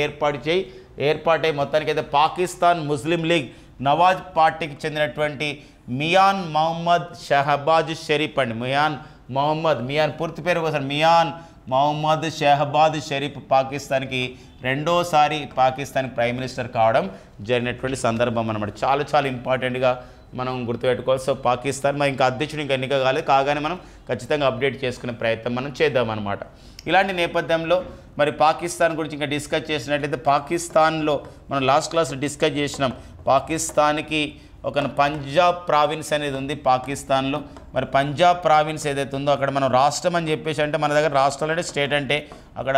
ఏర్పాటై మొత్తానికైతే పాకిస్తాన్ ముస్లిం లీగ్ నవాజ్ పార్టీకి చెందినటువంటి మియాన్ మొహమ్మద్ షహబాజ్ షరీఫ్ అండి. మియాన్ పూర్తి పేరు కోసం మియాన్ మొహమ్మద్ షహబాజ్ షరీఫ్ పాకిస్తాన్కి రెండోసారి పాకిస్తాన్ ప్రైమ్ మినిస్టర్ కావడం జరిగినటువంటి సందర్భం అన్నమాట. చాలా చాలా ఇంపార్టెంట్గా మనం గుర్తుపెట్టుకోవాలి. సో పాకిస్తాన్ మరి ఇంకా అధ్యక్షుడు ఇంకా ఎన్నిక కాగానే మనం ఖచ్చితంగా అప్డేట్ చేసుకునే ప్రయత్నం మనం చేద్దామన్నమాట. ఇలాంటి నేపథ్యంలో మరి పాకిస్తాన్ గురించి ఇంకా డిస్కస్ చేసినట్లయితే పాకిస్తాన్లో మనం లాస్ట్ క్లాస్లో డిస్కస్ చేసినాం. పాకిస్తాన్కి ఒక పంజాబ్ ప్రావిన్స్ అనేది ఉంది పాకిస్తాన్లో. మరి పంజాబ్ ప్రావిన్స్ ఏదైతే ఉందో అక్కడ మనం రాష్ట్రం అని చెప్పేసి అంటే మన దగ్గర రాష్ట్రాలు అంటే స్టేట్ అంటే అక్కడ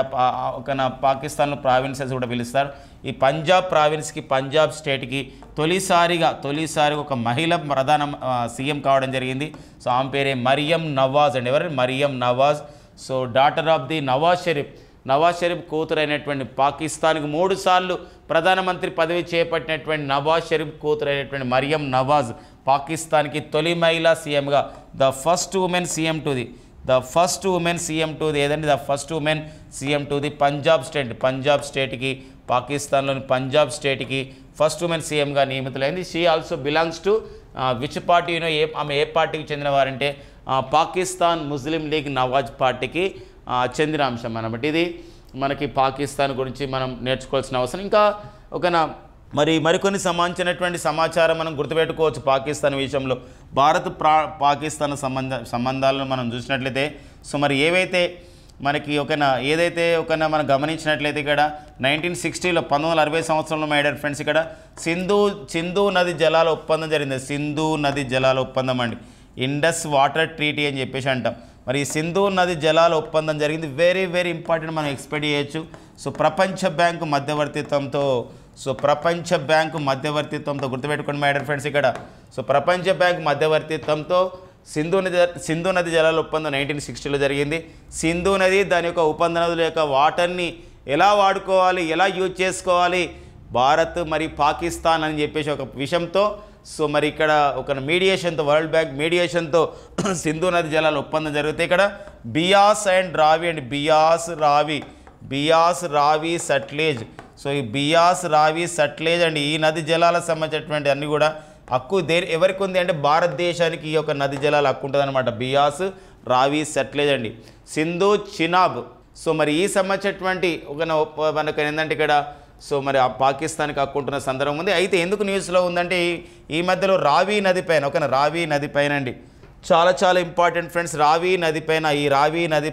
ఒక పాకిస్తాన్లో ప్రావిన్సెస్ కూడా పిలుస్తారు. ఈ పంజాబ్ ప్రావిన్స్కి పంజాబ్ స్టేట్కి తొలిసారిగా ఒక మహిళ ప్రధాన సీఎం కావడం జరిగింది. సో ఆమె పేరే మరియం నవాజ్ అండి. ఎవరు? Maryam Nawaz. So daughter of the Nawaz Sharif కూతురు అయినటువంటి పాకిస్తాన్కి 3 సార్లు ప్రధానమంత్రి పదవి చేపట్టినటువంటి నవాజ్ షరీఫ్ కూతురు అయినటువంటి మరియం నవాజ్ పాకిస్తాన్కి తొలి మహిళా సీఎంగా the first women CM to the ఏదండి the first women CM to the Punjab స్టేట్కి పాకిస్తాన్లోని పంజాబ్ స్టేట్కి ఫస్ట్ ఉమెన్ సీఎంగా నియమితులైంది. She also belongs to which party ఆమె ఏ పార్టీకి చెందిన వారంటే పాకిస్తాన్ ముస్లిం లీగ్ నవాజ్ పార్టీకి చెందిన అంశం అన్నమాట. ఇది మనకి పాకిస్తాన్ గురించి మనం నేర్చుకోవాల్సిన అవసరం. ఇంకా మరికొన్ని సంబంధించినటువంటి సమాచారం మనం గుర్తుపెట్టుకోవచ్చు పాకిస్తాన్ విషయంలో. భారత్ పాకిస్తాన్ సంబంధాలను మనం చూసినట్లయితే సో మరి ఏవైతే మనకి మనం గమనించినట్లయితే ఇక్కడ 1960లో 1960 సంవత్సరంలో మై డియర్ ఫ్రెండ్స్ ఇక్కడ సింధు నది జలాల ఒప్పందం జరిగింది. సింధు నది జలాల ఒప్పందం అండి. ఇండస్ వాటర్ ట్రీటీ అని చెప్పేసి అంటాం. మరి ఈ సింధు నది జలాల ఒప్పందం జరిగింది. వెరీ వెరీ ఇంపార్టెంట్, మనం ఎక్స్పెక్ట్ చేయొచ్చు. సో ప్రపంచ బ్యాంకు మధ్యవర్తిత్వంతో గుర్తుపెట్టుకోండి మై డియర్ ఫ్రెండ్స్ ఇక్కడ. సో ప్రపంచ బ్యాంకు మధ్యవర్తిత్వంతో సింధు నది జలాల ఒప్పందం 1960లో జరిగింది. సింధు నది దాని యొక్క ఉపనదుల యొక్క వాటర్ని ఎలా వాడుకోవాలి, ఎలా యూజ్ చేసుకోవాలి భారత్ మరి పాకిస్తాన్ అని చెప్పేసి ఒక విషయంతో సో మరి ఇక్కడ ఒక మీడియేషన్తో వరల్డ్ బ్యాంక్ మీడియేషన్తో సింధు నది జలాల ఒప్పందం జరిగితే ఇక్కడ బియాస్ అండ్ రావి అండి. బియాస్ రావి సట్లేజ్. సో ఈ బియాస్ రావి సట్లేజ్ అండి ఈ నది జలాలకు సంబంధించినటువంటి అన్నీ కూడా హక్కు ఎవరికి ఉంది అంటే భారతదేశానికి ఈ యొక్క నది జలాల హక్కు ఉంటుంది అనమాట. బియాస్ రావి సట్లేజ్ అండి. సింధు చినాబ్. సో మరి ఈ సంబంధించినటువంటి మనకు ఏంటంటే ఇక్కడ సో మరి ఆ పాకిస్తాన్కి హక్కుంటున్న సందర్భం ఉంది. అయితే ఎందుకు న్యూస్లో ఉందంటే ఈ మధ్యలో రావి నది పైన అండి చాలా చాలా ఇంపార్టెంట్ ఫ్రెండ్స్. రావి నది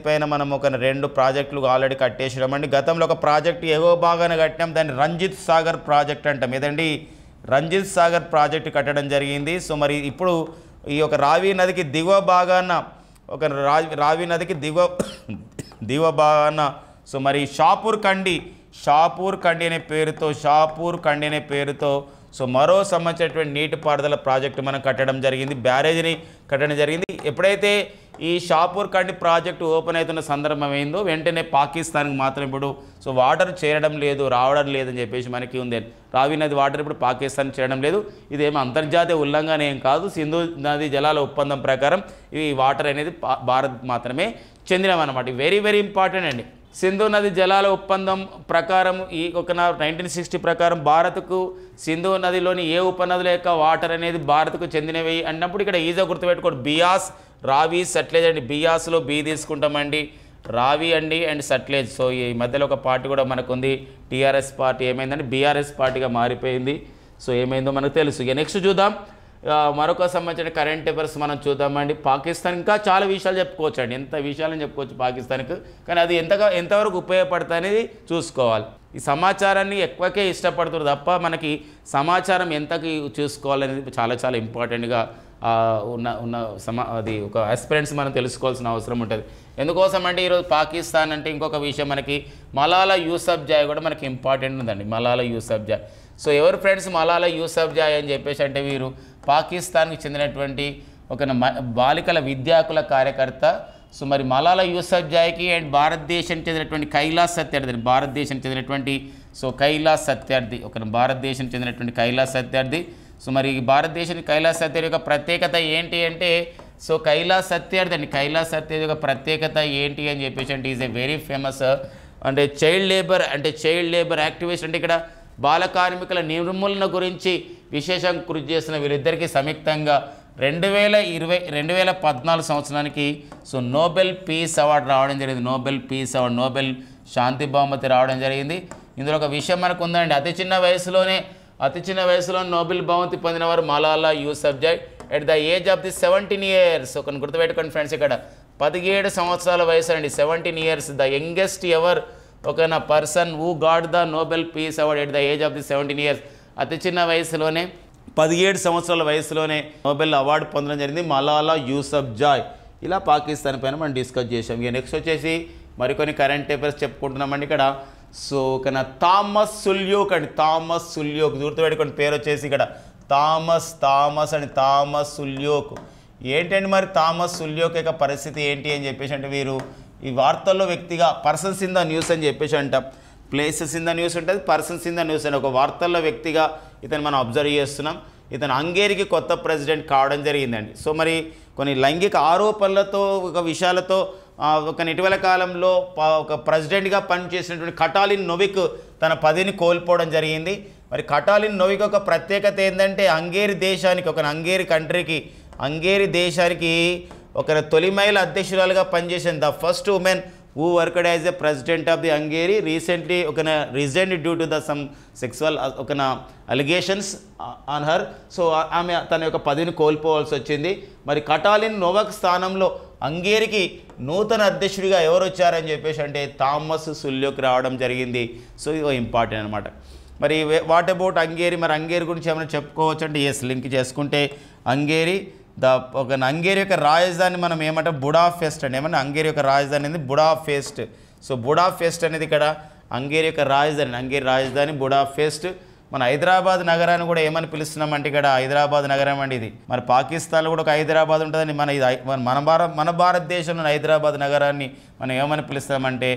పైన మనం 2 ప్రాజెక్టులు ఆల్రెడీ కట్టేసామండి. గతంలో ఒక ప్రాజెక్టు ఎగువ భాగాన కట్టినాం, దాన్ని రంజిత్ సాగర్ ప్రాజెక్ట్ అంటాం. ఏదండి రంజిత్ సాగర్ ప్రాజెక్టు కట్టడం జరిగింది. సో మరి ఇప్పుడు ఈ యొక్క రావి నదికి దిగువ భాగాన దిగువ భాగాన సో మరి షాపూర్ కండి అనే పేరుతో సో మరో సంబంధించినటువంటి నీటిపారుదల ప్రాజెక్టు మనం కట్టడం జరిగింది. బ్యారేజ్ని కట్టడం జరిగింది. ఎప్పుడైతే ఈ షాపూర్ కండి ప్రాజెక్టు ఓపెన్ అవుతున్న సందర్భం అయిందో వెంటనే పాకిస్తాన్కి మాత్రం ఇప్పుడు సో వాటర్ రావడం లేదని చెప్పేసి మనకి ఉంది. రావి నది వాటర్ ఇప్పుడు పాకిస్తాన్ చేరడం లేదు. ఇదేమో అంతర్జాతీయ ఉల్లంఘన ఏం కాదు. సింధు నది జలాల ఒప్పందం ప్రకారం ఈ వాటర్ అనేది భారత్ మాత్రమే చెందినవన్నమాట. వెరీ వెరీ ఇంపార్టెంట్ అండి. సింధు నది జలాల ఒప్పందం ప్రకారం ఈ 1960 ప్రకారం భారత్కు సింధు నదిలోని ఏ ఉపనదుల యొక్క వాటర్ అనేది భారత్కు చెందినవి అన్నప్పుడు ఇక్కడ ఈజీగా గుర్తుపెట్టుకోండి బియాస్ రావి సట్లేజ్ అండి. బియాస్లో బి తీసుకుంటామండి, రావి అండి అండ్ సట్లేజ్. సో ఈ మధ్యలో ఒక పార్టీ కూడా మనకు ఉంది టీఆర్ఎస్ పార్టీ. ఏమైందంటే బీఆర్ఎస్ పార్టీగా మారిపోయింది. సో ఏమైందో మనకు తెలుసు. ఇక నెక్స్ట్ చూద్దాం మరొక సంబంధించిన కరెంట్ అఫైర్స్ మనం చూద్దామండి. పాకిస్తాన్ ఇంకా చాలా విషయాలు చెప్పుకోవచ్చు అండి, ఎంత విషయాలని చెప్పుకోవచ్చు పాకిస్తాన్కి. కానీ అది ఎంతవరకు ఉపయోగపడుతుంది అనేది చూసుకోవాలి. ఈ సమాచారాన్ని ఎక్కువకే ఇష్టపడుతుంది తప్ప మనకి సమాచారం ఎంతకి చూసుకోవాలనేది చాలా చాలా ఇంపార్టెంట్గా అది ఒక ఆస్పిరెంట్స్ మనం తెలుసుకోవాల్సిన అవసరం ఉంటుంది. ఎందుకోసం అంటే ఈరోజు పాకిస్తాన్ అంటే ఇంకొక విషయం మనకి మలాలా యూసఫ్జాయ్ కూడా మనకి ఇంపార్టెంట్ ఉందండి. మలాలా యూసఫ్జాయ్. సో ఎవరు ఫ్రెండ్స్ మలాలా యూసఫ్జాయ్ అని చెప్పేసి అంటే వీరు పాకిస్తాన్కి చెందినటువంటి ఒక బాలికల విద్యాకుల కార్యకర్త. సో మరి మలాలా యూసఫ్జాయ్కి అండ్ భారతదేశానికి చెందినటువంటి కైలాస్ సత్యార్థి భారతదేశం చెందినటువంటి కైలాస్ సత్యార్థి. సో మరి భారతదేశానికి కైలాస్ సత్యార్థి యొక్క ప్రత్యేకత ఏంటి అంటే సో కైలాస్ సత్యార్థి అండి, కైలాస్ సత్యార్థి యొక్క ప్రత్యేకత ఏంటి అని చెప్పేసి అంటే ఈజ్ ఎ వెరీ ఫేమస్ అంటే చైల్డ్ లేబర్ యాక్టివిస్ట్. అంటే ఇక్కడ బాల కార్మికుల నిర్మూలన గురించి విశేషంగా కృషి చేస్తున్న వీరిద్దరికీ సంయుక్తంగా 2014 సంవత్సరానికి సో నోబెల్ పీస్ అవార్డు రావడం జరిగింది. నోబెల్ పీస్ అవార్డు, నోబెల్ శాంతి బహుమతి రావడం జరిగింది. ఇందులో ఒక విషయం మనకు ఉందండి, అతి చిన్న వయసులో నోబెల్ బహుమతి పొందినవారు Malala Yousafzai at the age of the 17 years. ఒక గుర్తుపెట్టుకోండి ఫ్రెండ్స్, ఇక్కడ 17 సంవత్సరాల వయసు అండి, 17 years, ద యంగెస్ట్ ఎవర్ ఒక person who got the Nobel peace award at the age of the 17 years. అతి చిన్న వయసులోనే 17 సంవత్సరాల వయసులోనే నోబెల్ అవార్డు పొందడం జరిగింది మలాలా యూసఫ్జాయ్. ఇలా పాకిస్తాన్ పైన మనం డిస్కస్ చేసాం. ఇక నెక్స్ట్ వచ్చేసి మరికొన్ని కరెంట్ అఫైర్స్ చెప్పుకుంటున్నామండి ఇక్కడ. సో ఒక థామస్ సుల్యూక్ అండి, థామస్ సుల్యూక్ గుర్తుపెట్టుకోండి, పేరు వచ్చేసి ఇక్కడ థామస్ సుల్యూక్. ఏంటండి మరి థామస్ సుల్యూక్ యొక్క పరిస్థితి ఏంటి అని చెప్పేసి అంటే వీరు ఈ వార్తల్లో వ్యక్తిగా పర్సన్స్ ఇన్ ద న్యూస్ అని చెప్పేసి అంటాం. ప్లేసెస్ ఇన్ ద న్యూస్ ఉంటుంది, పర్సన్స్ ఇన్ ద న్యూస్ అని ఒక వార్తల్లో వ్యక్తిగా ఇతను మనం అబ్జర్వ్ చేస్తున్నాం. ఇతను హంగేరీకి కొత్త ప్రెసిడెంట్ కావడం జరిగిందండి. సో మరి కొన్ని లైంగిక ఆరోపణలతో ఒక విషయాలతో ఒక ఇటీవల కాలంలో ఒక ప్రెసిడెంట్గా పనిచేసినటువంటి కటాలిన్ నోవిక్ తన పదవిని కోల్పోవడం జరిగింది. మరి కటాలిన్ నోవిక్ ఒక ప్రత్యేకత ఏంటంటే హంగేరీ దేశానికి ఒక తొలి మహిళ అధ్యక్షురాలుగా పనిచేసింది. The first women who worked as a president of the Hungary recently resigned due to the sum sexual allegations on her. So ఆమె తన యొక్క పదవిని కోల్పోవాల్సి వచ్చింది. మరి కటాలిన్ నోవక్ స్థానంలో హంగేరీకి నూతన అధ్యక్షుడిగా ఎవరు వచ్చారని చెప్పేసి అంటే థామస్ సుల్యూక్ రావడం జరిగింది. సో ఇది ఇంపార్టెంట్ అనమాట. మరి వాట్ అబౌట్ హంగేరీ, మరి హంగేరీ గురించి ఏమైనా చెప్పుకోవచ్చు అంటే ఎస్, లింక్ చేసుకుంటే హంగేరీ హంగేరీ యొక్క రాజధాని మనం ఏమంటే బుడాపెస్ట్ అండి. ఏమన్నా హంగేరీ యొక్క రాజధాని అనేది బుడాపెస్ట్. సో బుడాపెస్ట్ అనేది ఇక్కడ హంగేరీ యొక్క రాజధాని బుడాపెస్ట్. మన హైదరాబాద్ నగరాన్ని కూడా ఏమని పిలుస్తున్నామంటే ఇక్కడ హైదరాబాద్ నగరం అండి ఇది. మరి పాకిస్తాన్లో కూడా ఒక హైదరాబాద్ ఉంటుందని మన భారతదేశంలో హైదరాబాద్ నగరాన్ని మనం ఏమని పిలుస్తామంటే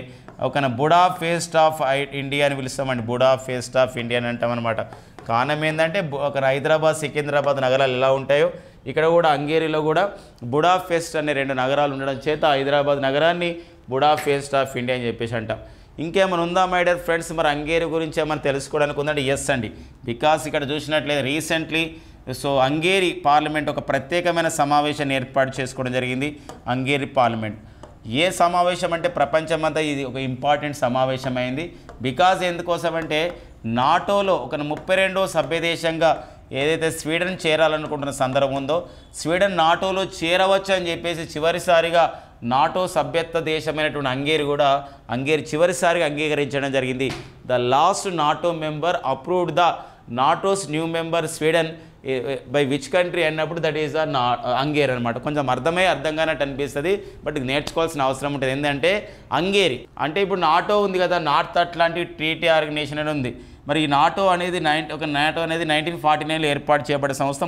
ఒక బుడాపెస్ట్ ఆఫ్ ఇండియా అని పిలుస్తామండి. బుడాపెస్ట్ ఆఫ్ ఇండియా అని అంటామన్నమాట. కారణం ఏంటంటే ఒక హైదరాబాద్ సికింద్రాబాద్ నగరాలు ఎలా ఉంటాయో ఇక్కడ కూడా హంగేరీలో కూడా బుడాపెస్ట్ అనే 2 నగరాలు ఉండడం చేత హైదరాబాద్ నగరాన్ని బుడాపెస్ట్ ఆఫ్ ఇండియా అని చెప్పేసి అంటాం. ఇంకేమైనా ఉందా మై డియర్ ఫ్రెండ్స్? మరి హంగేరీ గురించి ఏమైనా తెలుసుకోవడానికి ఉందంటే ఎస్ అండి. బికాస్ ఇక్కడ చూసినట్లయితే రీసెంట్లీ సో హంగేరీ పార్లమెంట్ ఒక ప్రత్యేకమైన సమావేశాన్ని ఏర్పాటు చేసుకోవడం జరిగింది. హంగేరీ పార్లమెంట్ ఏ సమావేశం అంటే ప్రపంచమంతా ఇది ఒక ఇంపార్టెంట్ సమావేశం అయింది. బికాజ్ ఎందుకోసం అంటే నాటోలో ఒక 32వ సభ్యదేశంగా ఏదైతే స్వీడన్ చేరాలనుకుంటున్న సందర్భం ఉందో స్వీడన్ నాటోలో చేరవచ్చు అని చెప్పేసి చివరిసారిగా నాటో సభ్యత్వ దేశమైనటువంటి హంగేరీ చివరిసారిగా అంగీకరించడం జరిగింది. The last NATO member approved the NATO's new member Sweden by which country అన్నప్పుడు దట్ ఈస్ ద హంగేరీ అనమాట. కొంచెం అర్థం కానట్టు అనిపిస్తుంది, బట్ ఇది అవసరం ఉంటుంది. ఏంటంటే హంగేరీ అంటే ఇప్పుడు నాటో ఉంది కదా, నార్త్ అట్లాంటిక్ ట్రీటీ ఆర్గనైజేషన్ అని ఉంది. మరి ఈ నాటో అనేది 1949లో ఏర్పాటు చేయబడే సంస్థ.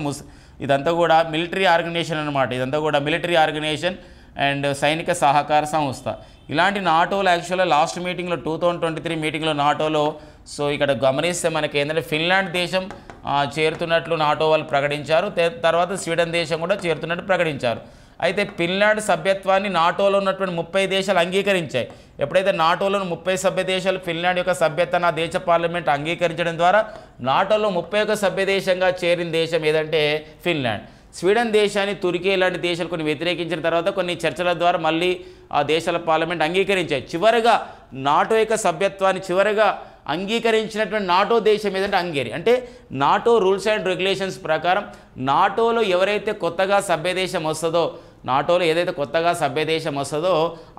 ఇదంతా కూడా మిలిటరీ ఆర్గనైజేషన్ అనమాట. ఇదంతా కూడా మిలిటరీ ఆర్గనైజేషన్ అండ్ సైనిక సహకార సంస్థ. ఇలాంటి నాటోలో యాక్చువల్గా లాస్ట్ మీటింగ్లో 2023 మీటింగ్లో నాటోలో సో ఇక్కడ గమనిస్తే మనకి ఏంటంటే ఫిన్లాండ్ దేశం చేరుతున్నట్లు నాటో వాళ్ళు ప్రకటించారు. తర్వాత స్వీడన్ దేశం కూడా చేరుతున్నట్టు ప్రకటించారు. అయితే ఫిన్లాండ్ సభ్యత్వాన్ని నాటోలో ఉన్నటువంటి 30 దేశాలు అంగీకరించాయి. ఎప్పుడైతే నాటోలోని 30 సభ్య దేశాలు ఫిన్లాండ్ యొక్క సభ్యత్వాన్ని ఆ దేశ పార్లమెంట్ అంగీకరించడం ద్వారా నాటోలో 31 సభ్య దేశంగా చేరిన దేశం ఏదంటే ఫిన్లాండ్. స్వీడన్ దేశాన్ని తుర్కీ ఇలాంటి దేశాలు కొన్ని వ్యతిరేకించిన తర్వాత కొన్ని చర్చల ద్వారా మళ్ళీ ఆ దేశాల పార్లమెంట్ అంగీకరించాయి. చివరగా నాటో యొక్క సభ్యత్వాన్ని అంగీకరించినటువంటి నాటో దేశం ఏదంటే హంగేరీ. అంటే నాటో రూల్స్ అండ్ రెగ్యులేషన్స్ ప్రకారం నాటోలో ఎవరైతే కొత్తగా సభ్యదేశం వస్తుందో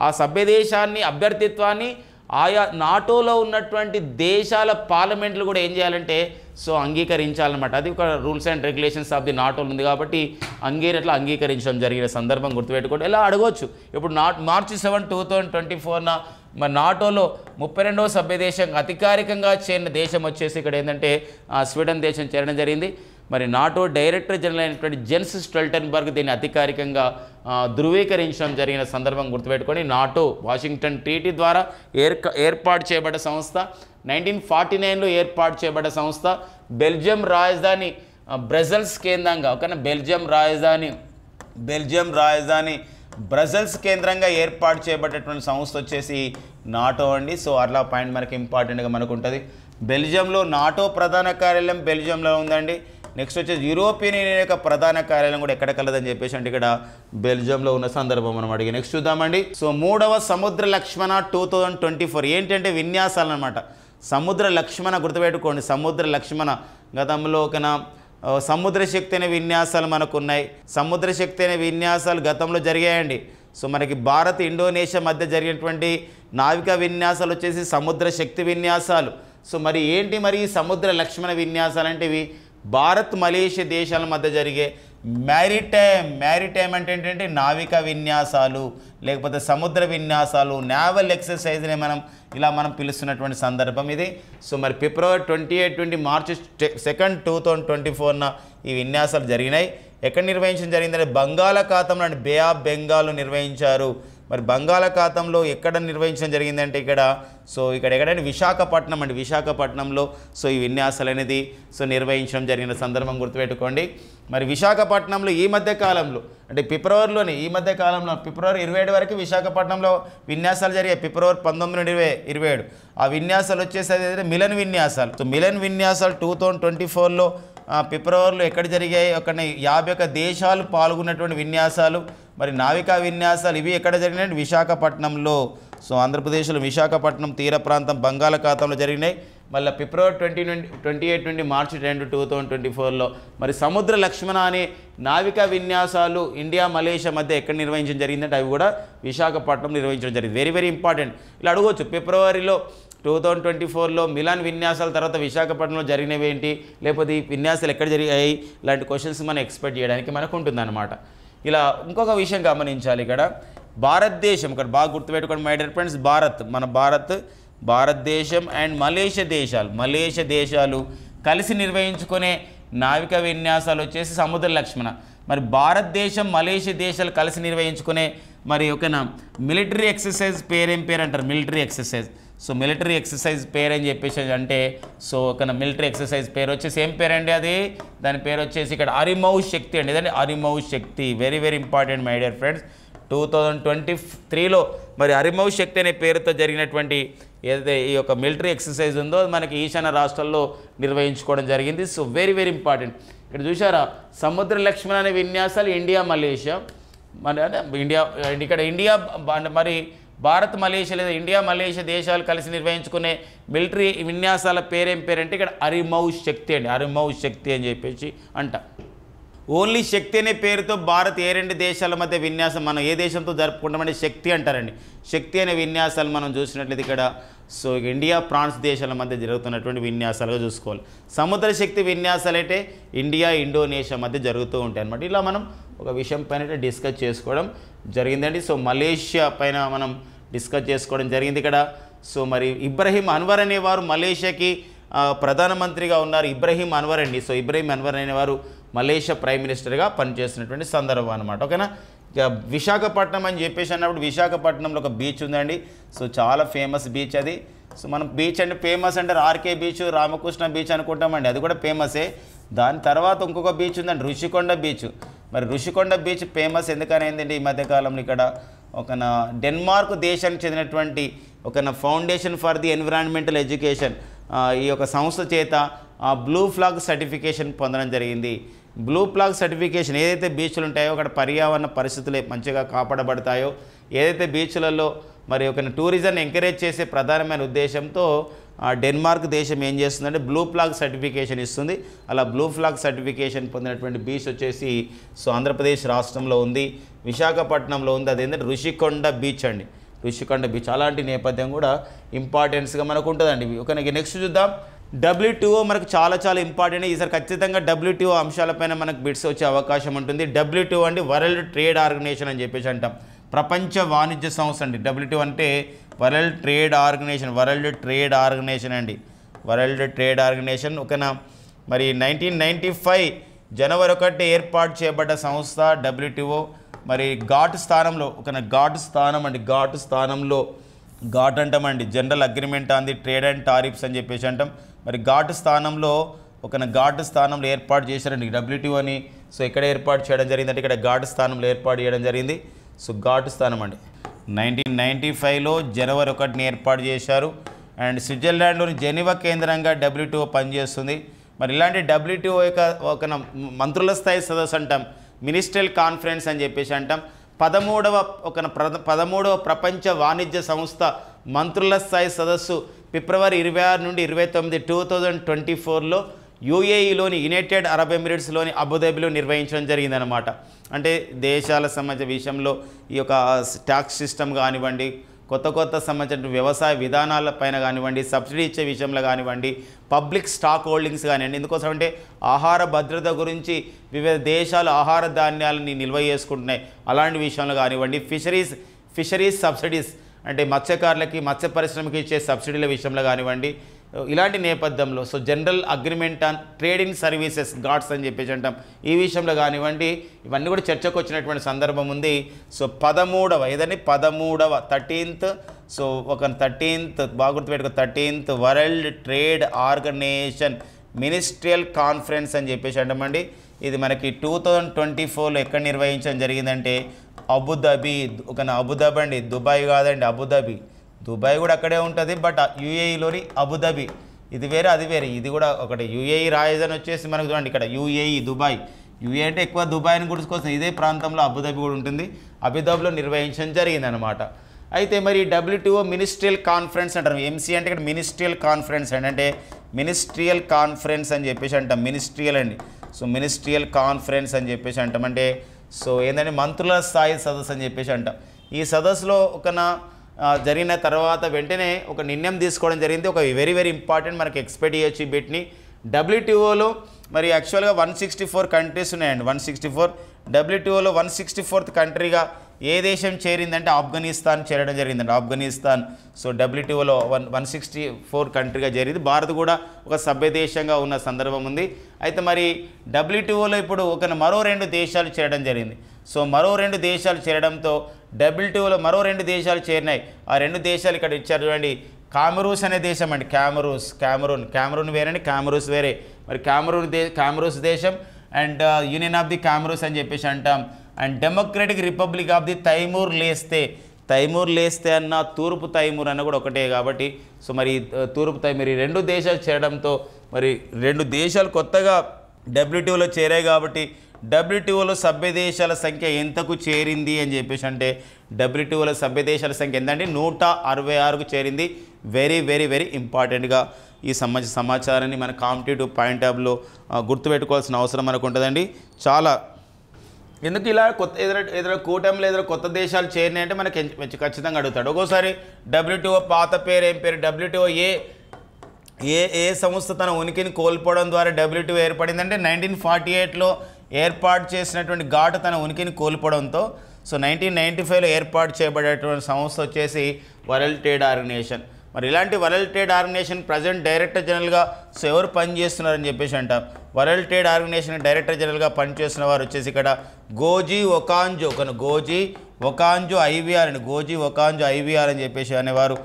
ఆ సభ్యదేశాన్ని అభ్యర్థిత్వాన్ని ఆయా నాటోలో ఉన్నటువంటి దేశాల పార్లమెంట్లు కూడా ఏం చేయాలంటే సో అంగీకరించాలన్నమాట. అది ఒక rules and regulations of the నాటోలో ఉంది కాబట్టి హంగేరీ అట్లా అంగీకరించడం జరిగిన సందర్భం గుర్తుపెట్టుకోండి. ఎలా అడగవచ్చు, ఇప్పుడు మార్చి 7, 2024న మరి నాటోలో 32వ సభ్యదేశం అధికారికంగా చేరిన దేశం వచ్చేసి ఇక్కడ ఏంటంటే స్వీడన్ దేశం చేరడం జరిగింది. మరి నాటో డైరెక్టర్ జనరల్ అయినటువంటి జెన్స్ స్టోల్టెన్బర్గ్ దీన్ని అధికారికంగా ధృవీకరించడం జరిగిన సందర్భం గుర్తుపెట్టుకొని నాటో వాషింగ్టన్ ట్రీటీ ద్వారా ఏర్పాటు చేయబడ్డ సంస్థ. 1949లో ఏర్పాటు చేయబడ్డ సంస్థ. బెల్జియం రాజధాని బ్రసెల్స్ కేంద్రంగా బెల్జియం రాజధాని బెల్జియం రాజధాని బ్రసెల్స్ కేంద్రంగా ఏర్పాటు చేయబడ్డటువంటి సంస్థ వచ్చేసి నాటో అండి. సో అట్లా పాయింట్ మనకి ఇంపార్టెంట్గా మనకు ఉంటుంది. బెల్జియంలో నాటో ప్రధాన కార్యాలయం బెల్జియంలో ఉందండి. నెక్స్ట్ వచ్చేసి యూరోపియన్ యూనియన్ యొక్క ప్రధాన కార్యాలయం కూడా ఎక్కడ కలదని చెప్పేసి అంటే ఇక్కడ బెల్జియంలో ఉన్న సందర్భం మనం అడిగి నెక్స్ట్ చూద్దామండి. సో 3వ సముద్ర లక్ష్మణ 2024 ఏంటంటే విన్యాసాలు అనమాట. సముద్ర లక్ష్మణ గుర్తుపెట్టుకోండి. సముద్ర లక్ష్మణ గతంలో సముద్ర శక్తి అనే విన్యాసాలు మనకు ఉన్నాయి. సముద్ర శక్తి అనే విన్యాసాలు గతంలో జరిగాయండి. సో మనకి భారత్ ఇండోనేషియా మధ్య జరిగినటువంటి నావికా విన్యాసాలు వచ్చేసి సముద్ర శక్తి విన్యాసాలు. సో మరి ఏంటి మరి సముద్ర లక్ష్మణ విన్యాసాలు అంటే ఇవి భారత్ మలేషియా దేశాల మధ్య జరిగే మ్యారిటైమ్ అంటే ఏంటంటే నావికా విన్యాసాలు లేకపోతే సముద్ర విన్యాసాలు నేవల్ ఎక్సర్సైజ్ని మనం పిలుస్తున్నటువంటి సందర్భం ఇది. సో మరి ఫిబ్రవరి 28 మార్చి 2, 2024 ఈ విన్యాసాలు జరిగినాయి. ఎక్కడ నిర్వహించడం జరిగిందంటే బంగాళాఖాతంలో అండి బే ఆఫ్ బెంగాల్ నిర్వహించారు. మరి బంగాళాఖాతంలో ఎక్కడ నిర్వహించడం జరిగిందంటే ఇక్కడ ఎక్కడంటే విశాఖపట్నం అండి. విశాఖపట్నంలో ఈ విన్యాసాలు అనేది నిర్వహించడం జరిగిన సందర్భం గుర్తుపెట్టుకోండి. మరి విశాఖపట్నంలో ఈ మధ్య కాలంలో అంటే ఫిబ్రవరి 27 వరకు విశాఖపట్నంలో విన్యాసాలు జరిగాయి. ఫిబ్రవరి 19 నుండి 27 ఆ విన్యాసాలు వచ్చేసి మిలన్ విన్యాసాలు. సో మిలన్ విన్యాసాలు 2024లో ఫిబ్రవరిలో ఎక్కడ జరిగాయి? 51 దేశాలు పాల్గొన్నటువంటి విన్యాసాలు. మరి నావికా విన్యాసాలు ఇవి ఎక్కడ జరిగినాయి? విశాఖపట్నంలో. సో ఆంధ్రప్రదేశ్లో విశాఖపట్నం తీర ప్రాంతం బంగాళాఖాతంలో జరిగినాయి. మళ్ళీ ఫిబ్రవరి 28 నుండి మార్చి 2, 2024లో మరి సముద్ర లక్ష్మణ అనే నావికా విన్యాసాలు ఇండియా మలేషియా మధ్య ఎక్కడ నిర్వహించడం జరిగిందంటే అవి కూడా విశాఖపట్నం నిర్వహించడం జరిగింది. Very very important. ఇలా అడగవచ్చు ఫిబ్రవరిలో 2024లో మిలాన్ విన్యాసాల తర్వాత విశాఖపట్నంలో జరిగినవి ఏంటి, లేకపోతే ఈ విన్యాసాలు ఎక్కడ జరిగాయి, ఇలాంటి క్వశ్చన్స్ మనం ఎక్స్పెక్ట్ చేయడానికి మనకు ఉంటుందన్నమాట. ఇలా ఇంకొక విషయం గమనించాలి. ఇక్కడ భారతదేశం ఇక్కడ బాగా గుర్తుపెట్టుకోండి మై డియర్ ఫ్రెండ్స్. భారతదేశం అండ్ మలేషియా దేశాలు కలిసి నిర్వహించుకునే నావికా విన్యాసాలు వచ్చేసి సముద్ర లక్ష్మణ. మరి భారతదేశం మలేషియా దేశాలు కలిసి నిర్వహించుకునే మరి మిలిటరీ ఎక్సర్సైజ్ పేరేం పేరు అంటారు? Military exercise. So military exercise పేరు అని చెప్పేసి అంటే మిలిటరీ ఎక్సర్సైజ్ పేరు వచ్చేసి ఏం పేరండి? అది దాని పేరు వచ్చేసి ఇక్కడ అరిమౌ శక్తి అండి. ఇదండి Harimau Shakti. Very very important my dear friends. 2023లో మరి అరిమౌ శక్తి అనే పేరుతో జరిగినటువంటి ఏదైతే ఈ యొక్క మిలిటరీ ఎక్సర్సైజ్ ఉందో మనకి ఈశాన్య రాష్ట్రాల్లో నిర్వహించుకోవడం జరిగింది. So very very important. ఇక్కడ చూసారా సముద్ర లక్ష్మణ అనే విన్యాసాలు ఇండియా మలేషియా మరి భారత్ మలేషియా లేదా ఇండియా మలేషియా దేశాలు కలిసి నిర్వహించుకునే మిలిటరీ విన్యాసాల పేరేం పేరంటే ఇక్కడ అరిమౌ శక్తి అండి. అరిమౌ శక్తి అని చెప్పేసి అంట. ఓన్లీ శక్తి అనే పేరుతో భారత్ ఏ 2 దేశాల మధ్య విన్యాసం మనం ఏ దేశంతో జరుపుకుంటామంటే శక్తి అంటారండి. శక్తి అనే విన్యాసాలు మనం చూసినట్లయితే ఇక్కడ ఇండియా ఫ్రాన్స్ దేశాల మధ్య జరుగుతున్నటువంటి విన్యాసాలుగా చూసుకోవాలి. సముద్ర శక్తి విన్యాసాలు అయితే ఇండియా ఇండోనేషియా మధ్య జరుగుతూ ఉంటాయి అన్నమాట. ఇలా మనం ఒక విషయం పైన డిస్కస్ చేసుకోవడం జరిగిందండి. మలేషియా పైన మనం డిస్కస్ చేసుకోవడం జరిగింది ఇక్కడ. మరి ఇబ్రహీం అన్వర్ అనేవారు మలేషియాకి ప్రధానమంత్రిగా ఉన్నారు. ఇబ్రహీం అన్వర్ అండి. ఇబ్రహీం అన్వర్ అనేవారు మలేషియా ప్రైమ్ మినిస్టర్గా పనిచేస్తున్నటువంటి సందర్భం అనమాట. ఓకేనా. ఇక విశాఖపట్నం అని చెప్పేసి అన్నప్పుడు విశాఖపట్నంలో ఒక బీచ్ ఉందండి. చాలా ఫేమస్ బీచ్ అది. మనం బీచ్ అంటే ఫేమస్ అంటే ఆర్కే బీచ్, రామకృష్ణ బీచ్ అనుకుంటామండి. అది కూడా ఫేమసే. దాని తర్వాత ఇంకొక బీచ్ ఉందండి ఋషికొండ బీచ్. మరి ఋషికొండ బీచ్ ఫేమస్ ఎందుకని ఏంటంటే ఈ మధ్యకాలంలో ఇక్కడ డెన్మార్క్ దేశానికి చెందినటువంటి foundation for the environmental education ఈ యొక్క సంస్థ చేత బ్లూ ఫ్లాగ్ సర్టిఫికేషన్ పొందడం జరిగింది. బ్లూ ఫ్లాగ్ సర్టిఫికేషన్ ఏదైతే బీచ్లు ఉంటాయో అక్కడ పర్యావరణ పరిస్థితులు మంచిగా కాపాడబడతాయో, ఏదైతే బీచ్లలో మరి టూరిజంని ఎంకరేజ్ చేసే ప్రధానమైన ఉద్దేశంతో డెన్మార్క్ దేశం ఏం చేస్తుందంటే బ్లూ ఫ్లాగ్ సర్టిఫికేషన్ ఇస్తుంది. అలా బ్లూ ఫ్లాగ్ సర్టిఫికేషన్ పొందినటువంటి బీచ్ వచ్చేసి ఆంధ్రప్రదేశ్ రాష్ట్రంలో ఉంది, విశాఖపట్నంలో ఉంది. అదేంటంటే ఋషికొండ బీచ్ అండి. ఋషికొండ బీచ్ అలాంటి నేపథ్యం కూడా ఇంపార్టెన్స్గా మనకు ఉంటుందండి. ఓకే, నెక్స్ట్ చూద్దాం. WTO మనకు చాలా ఇంపార్టెంట్. ఈసారి ఖచ్చితంగా WTO అంశాలపైన మనకు బిట్స్ వచ్చే అవకాశం ఉంటుంది. WTO అంటే వరల్డ్ ట్రేడ్ ఆర్గనైజేషన్ అని చెప్పేసి అంటాం. ప్రపంచ వాణిజ్య సంస్థ అండి. WTO అంటే వరల్డ్ ట్రేడ్ ఆర్గనైజేషన్ అండి. World Trade Organisation. ఓకేనా. మరి 1995 జనవరి 1 ఏర్పాటు చేయబడ్డ సంస్థ WTO. మరి ఘాట్ స్థానంలో ఘాట్ స్థానంలో ఘాట్ అంటామండి. General Agreement on the trade and tariffs అని చెప్పేసి అంటాం. మరి ఘాట్ స్థానంలో ఒక ఘాట్ స్థానంలో ఏర్పాటు చేశారండి WTOని. సో ఎక్కడ ఏర్పాటు చేయడం జరిగిందంటే ఇక్కడ ఘాట్ స్థానంలో ఏర్పాటు చేయడం జరిగింది. సో ఘాట్ స్థానం అండి 1995లో జనవరి 1ని ఏర్పాటు చేశారు. అండ్ స్విట్జర్లాండ్లోని జెనీవా కేంద్రంగా WTO పనిచేస్తుంది. మరి ఇలాంటి WTO ఒక మంత్రుల స్థాయి సదస్సు అంటాం, మినిస్ట్రియల్ కాన్ఫరెన్స్ అని చెప్పేసి అంటాం. 13వ ప్రపంచ వాణిజ్య సంస్థ మంత్రుల స్థాయి సదస్సు ఫిబ్రవరి 26 నుండి 29, 2024లో UAEలోని యునైటెడ్ అరబ్ ఎమిరేట్స్లోని అబుదాబిలో నిర్వహించడం జరిగిందనమాట. అంటే దేశాల సంబంధించిన విషయంలో ఈ యొక్క ట్యాక్స్ సిస్టమ్ కానివ్వండి, కొత్త సంబంధించిన వ్యవసాయ విధానాలపైన కానివ్వండి, సబ్సిడీ ఇచ్చే విషయంలో కానివ్వండి, పబ్లిక్ స్టాక్ హోల్డింగ్స్ కానివ్వండి, ఎందుకోసం అంటే ఆహార భద్రత గురించి వివిధ దేశాలు ఆహార ధాన్యాలని నిల్వ చేసుకుంటున్నాయి, అలాంటి విషయంలో కానివ్వండి, ఫిషరీస్ సబ్సిడీస్ అంటే మత్స్యకారులకి మత్స్య పరిశ్రమకి ఇచ్చే సబ్సిడీల విషయంలో కానివ్వండి, ఇలాంటి నేపథ్యంలో so General Agreement on trading services GATS అని చెప్పేసి అంటాం, ఈ విషయంలో కానివ్వండి ఇవన్నీ కూడా చర్చకు వచ్చినటువంటి సందర్భం ఉంది. సో 13th సో ఒక 13th బాగా గుర్తుపెట్టుకో 13th World Trade Organisation Ministerial Conference అని చెప్పేసి అంటామండి. ఇది మనకి 2024లో ఎక్కడ నిర్వహించడం జరిగిందంటే అబుదాబి. అబుదాబి అండి, దుబాయ్ కాదండి, అబుదాబి. దుబాయ్ కూడా అక్కడే ఉంటుంది, బట్ UAEలోని అబుదాబి. ఇది వేరే అది వేరే, ఇది కూడా ఒకటి. UAE రాజధాని వచ్చేసి మనకు చూడండి ఇక్కడ UAE దుబాయ్. UAE అంటే ఎక్కువ దుబాయ్ని గుర్తుకొస్తుంది, ఇదే ప్రాంతంలో అబుదాబి కూడా ఉంటుంది. అబుదాబిలో నిర్వహించడం జరిగిందనమాట. అయితే మరి WTO మినిస్ట్రియల్ కాన్ఫరెన్స్ అంటారు. MC అంటే ఇక్కడ మినిస్ట్రియల్ కాన్ఫరెన్స్ అండి, అంటే మినిస్ట్రియల్ కాన్ఫరెన్స్ అని చెప్పేసి అంటాం, మినిస్ట్రియల్ అండి. సో మినిస్ట్రియల్ కాన్ఫరెన్స్ అని చెప్పేసి అంటాం, అంటే సో ఏంటంటే మంత్రుల స్థాయి సదస్సు అని చెప్పేసి అంటాం. ఈ సదస్సులో జరిగిన తర్వాత వెంటనే ఒక నిర్ణయం తీసుకోవడం జరిగింది. ఒక వెరీ ఇంపార్టెంట్ మనకి ఎక్స్పెక్ట్ చేయొచ్చు ఈ బిట్ని. WTOలో మరి యాక్చువల్గా 164 కంట్రీస్ ఉన్నాయండి, 164. WTOలో 164th కంట్రీగా ఏ దేశం చేరిందంటే ఆఫ్ఘనిస్తాన్ చేరడం జరిగిందండి, ఆఫ్ఘనిస్తాన్. సో WTOలో 164 కంట్రీగా చేరింది. భారత్ కూడా ఒక సభ్య దేశంగా ఉన్న సందర్భం ఉంది. అయితే మరి WTOలో ఇప్పుడు మరో 2 దేశాలు చేరడం జరిగింది. సో మరో 2 దేశాలు చేరడంతో WTOలో మరో 2 దేశాలు చేరినాయి. ఆ 2 దేశాలు ఇక్కడ ఇచ్చారు చూడండి. కామరూస్ అనే దేశం అండి, క్యామరూన్ వేరండి, కామరూస్ వేరే. మరి కామరూస్ దేశం and Union of the Comoros అని చెప్పేసి అంటాం. And Democratic Republic of the Timor Leste అన్న తూర్పు తైమూర్ అన్న కూడా ఒకటే కాబట్టి సో మరి తూర్పు తైమూర్ ఈ 2 దేశాలు చేరడంతో మరి 2 దేశాలు కొత్తగా WTOలో చేరాయి కాబట్టి WTOలో సభ్య దేశాల సంఖ్య ఎంతకు చేరింది అని చెప్పేసి అంటే WTOలో సభ్య దేశాల సంఖ్య ఎంతంటే 166కు చేరింది. వెరీ ఇంపార్టెంట్గా ఈ సమాచారాన్ని మన కాంపిటేటివ్ పాయింట్ ఆఫ్ లో గుర్తుపెట్టుకోవాల్సిన అవసరం మనకు ఉంటుందండి చాలా. ఎందుకు ఇలా ఏదైనా కూటమిలో ఏదైనా కొత్త దేశాలు చేరినాయంటే మనకి ఖచ్చితంగా అడుగుతాడు. ఒక్కోసారి WTO పాత పేరు ఏం పేరు, WTO ఏ సంస్థ తన ఉనికిని కోల్పోవడం ద్వారా WTO ఏర్పడిందంటే 1948లో ఏర్పాటు చేసినటువంటి ఘాట్ తన ఉనికిని కోల్పోవడంతో సో 1995లో ఏర్పాటు చేయబడేటువంటి సంస్థ వచ్చేసి వరల్డ్ ట్రేడ్ ఆర్గనైజేషన్. మరి ఇలాంటి World Trade Organisation present director జనరల్గా సో ఎవరు పనిచేస్తున్నారని చెప్పేసి అంటాం. వరల్డ్ ట్రేడ్ ఆర్గనైజేషన్ డైరెక్టర్ జనరల్గా పనిచేస్తున్న వారు వచ్చేసి ఇక్కడ గోజీ ఒకాంజో ఐవిఆర్ అని, గోజీ ఒకాంజో ఐవిఆర్ అని చెప్పేసి అనేవారు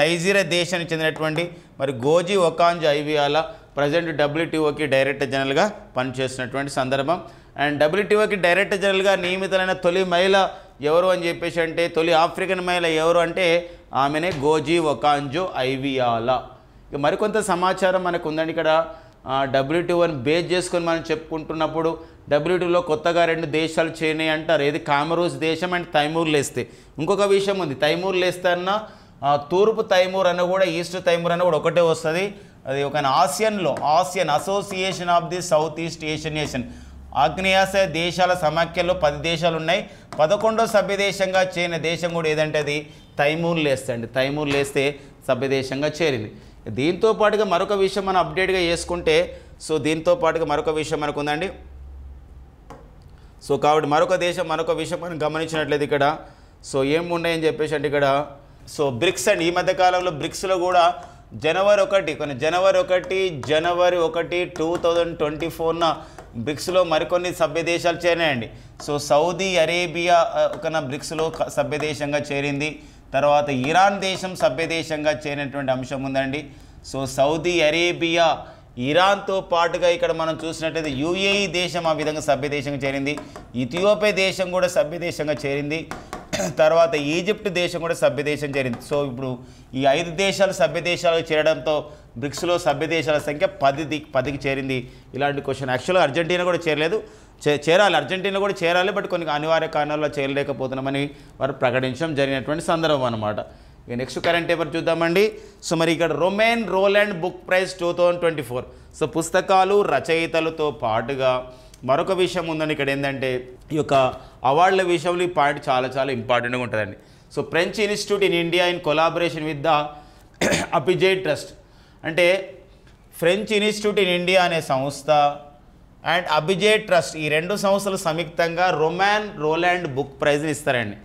నైజీరియా దేశానికి చెందినటువంటి మరి గోజీ ఒకాంజో ఐవిఆర్ల ప్రజెంట్ WTOకి డైరెక్టర్ జనరల్గా పనిచేస్తున్నటువంటి సందర్భం. అండ్ WTOకి డైరెక్టర్ జనరల్గా నియమితులైన తొలి మహిళ ఎవరు అని చెప్పేసి అంటే తొలి ఆఫ్రికన్ మహిళ ఎవరు అంటే ఆమెనే గోజీ ఒకాంజో ఐవిఆలా. ఇక మరికొంత సమాచారం మనకు ఉందండి ఇక్కడ. WTOని బేస్ చేసుకొని మనం చెప్పుకుంటున్నప్పుడు WTOలో కొత్తగా 2 దేశాలు చేరినాయి అంటారు. ఏది కామరూస్ దేశం అండ్ తైమూర్ లేస్తే. ఇంకొక విషయం ఉంది, తైమూర్ లేస్తే అన్న తూర్పు తైమూర్ అన్న కూడా ఈస్ట్ తైమూర్ అన్న కూడా ఒకటే వస్తుంది. అది ఒక Asian association of the south east Asian nation, ఆగ్నేయాసియా దేశాల సమాఖ్యలో 10 దేశాలు ఉన్నాయి. 11వ సభ్య దేశంగా చేరిన దేశం కూడా ఏదంటే అది తైమూర్ లేస్తే అండి. తైమూర్ లేస్తే సభ్య దేశంగా చేరింది. దీంతో పాటుగా మరొక విషయం మనం అప్డేట్గా చేసుకుంటే సో దీంతో పాటుగా మరొక విషయం మనకు ఉందండి. సో కాబట్టి మరొక విషయం మనం గమనించినట్లయితే ఇక్కడ సో ఏమున్నాయని చెప్పేసి అంటే ఇక్కడ సో బ్రిక్స్ అండి. ఈ మధ్యకాలంలో బ్రిక్స్లో కూడా జనవరి 1 2024న బ్రిక్స్లో మరికొన్ని సభ్య దేశాలు చేరినాయండి. సో సౌదీ అరేబియా బ్రిక్స్లో సభ్య దేశంగా చేరింది. తర్వాత ఇరాన్ దేశం సభ్య దేశంగా చేరినటువంటి అంశం ఉందండి. సో సౌదీ అరేబియా ఇరాన్తో పాటుగా ఇక్కడ మనం చూసినట్లయితే యుఏఈ దేశం ఆ విధంగా సభ్య దేశంగా చేరింది, ఇథియోపియా దేశం కూడా సభ్య దేశంగా చేరింది, తర్వాత ఈజిప్ట్ దేశం కూడా సభ్య దేశం చేరింది. సో ఇప్పుడు ఈ 5 దేశాలు సభ్య దేశాలకు చేరడంతో బ్రిక్స్లో సభ్య దేశాల సంఖ్య 10కి చేరింది. ఇలాంటి క్వశ్చన్ యాక్చువల్గా అర్జెంటీనా కూడా చేరలేదు, చేరాలి, అర్జెంటీనా కూడా చేరాలి, బట్ కొన్ని అనివార్య కారణాల్లో చేరలేకపోతున్నామని వారు ప్రకటించడం జరిగినటువంటి సందర్భం అన్నమాట. ఇక నెక్స్ట్ కరెంట్ పేపర్ చూద్దామండి. సో మరి ఇక్కడ రొమేన్ రోలాండ్ బుక్ ప్రైజ్ 2024. సో పుస్తకాలు రచయితలతో పాటుగా మరొక విషయం ఉందండి ఇక్కడ. ఏంటంటే ఈ యొక్క అవార్డుల విషయంలో ఈ పాయింట్ చాలా చాలా ఇంపార్టెంట్గా ఉంటుందండి. So French institute in India in collaboration with the Apeejay trust, అంటే ఫ్రెంచ్ ఇన్స్టిట్యూట్ ఇన్ ఇండియా అనే సంస్థ అండ్ అభిజే ట్రస్ట్, ఈ 2 సంస్థలు సంయుక్తంగా రొమాన్ రోలాండ్ బుక్ ప్రైజ్ని ఇస్తారండి.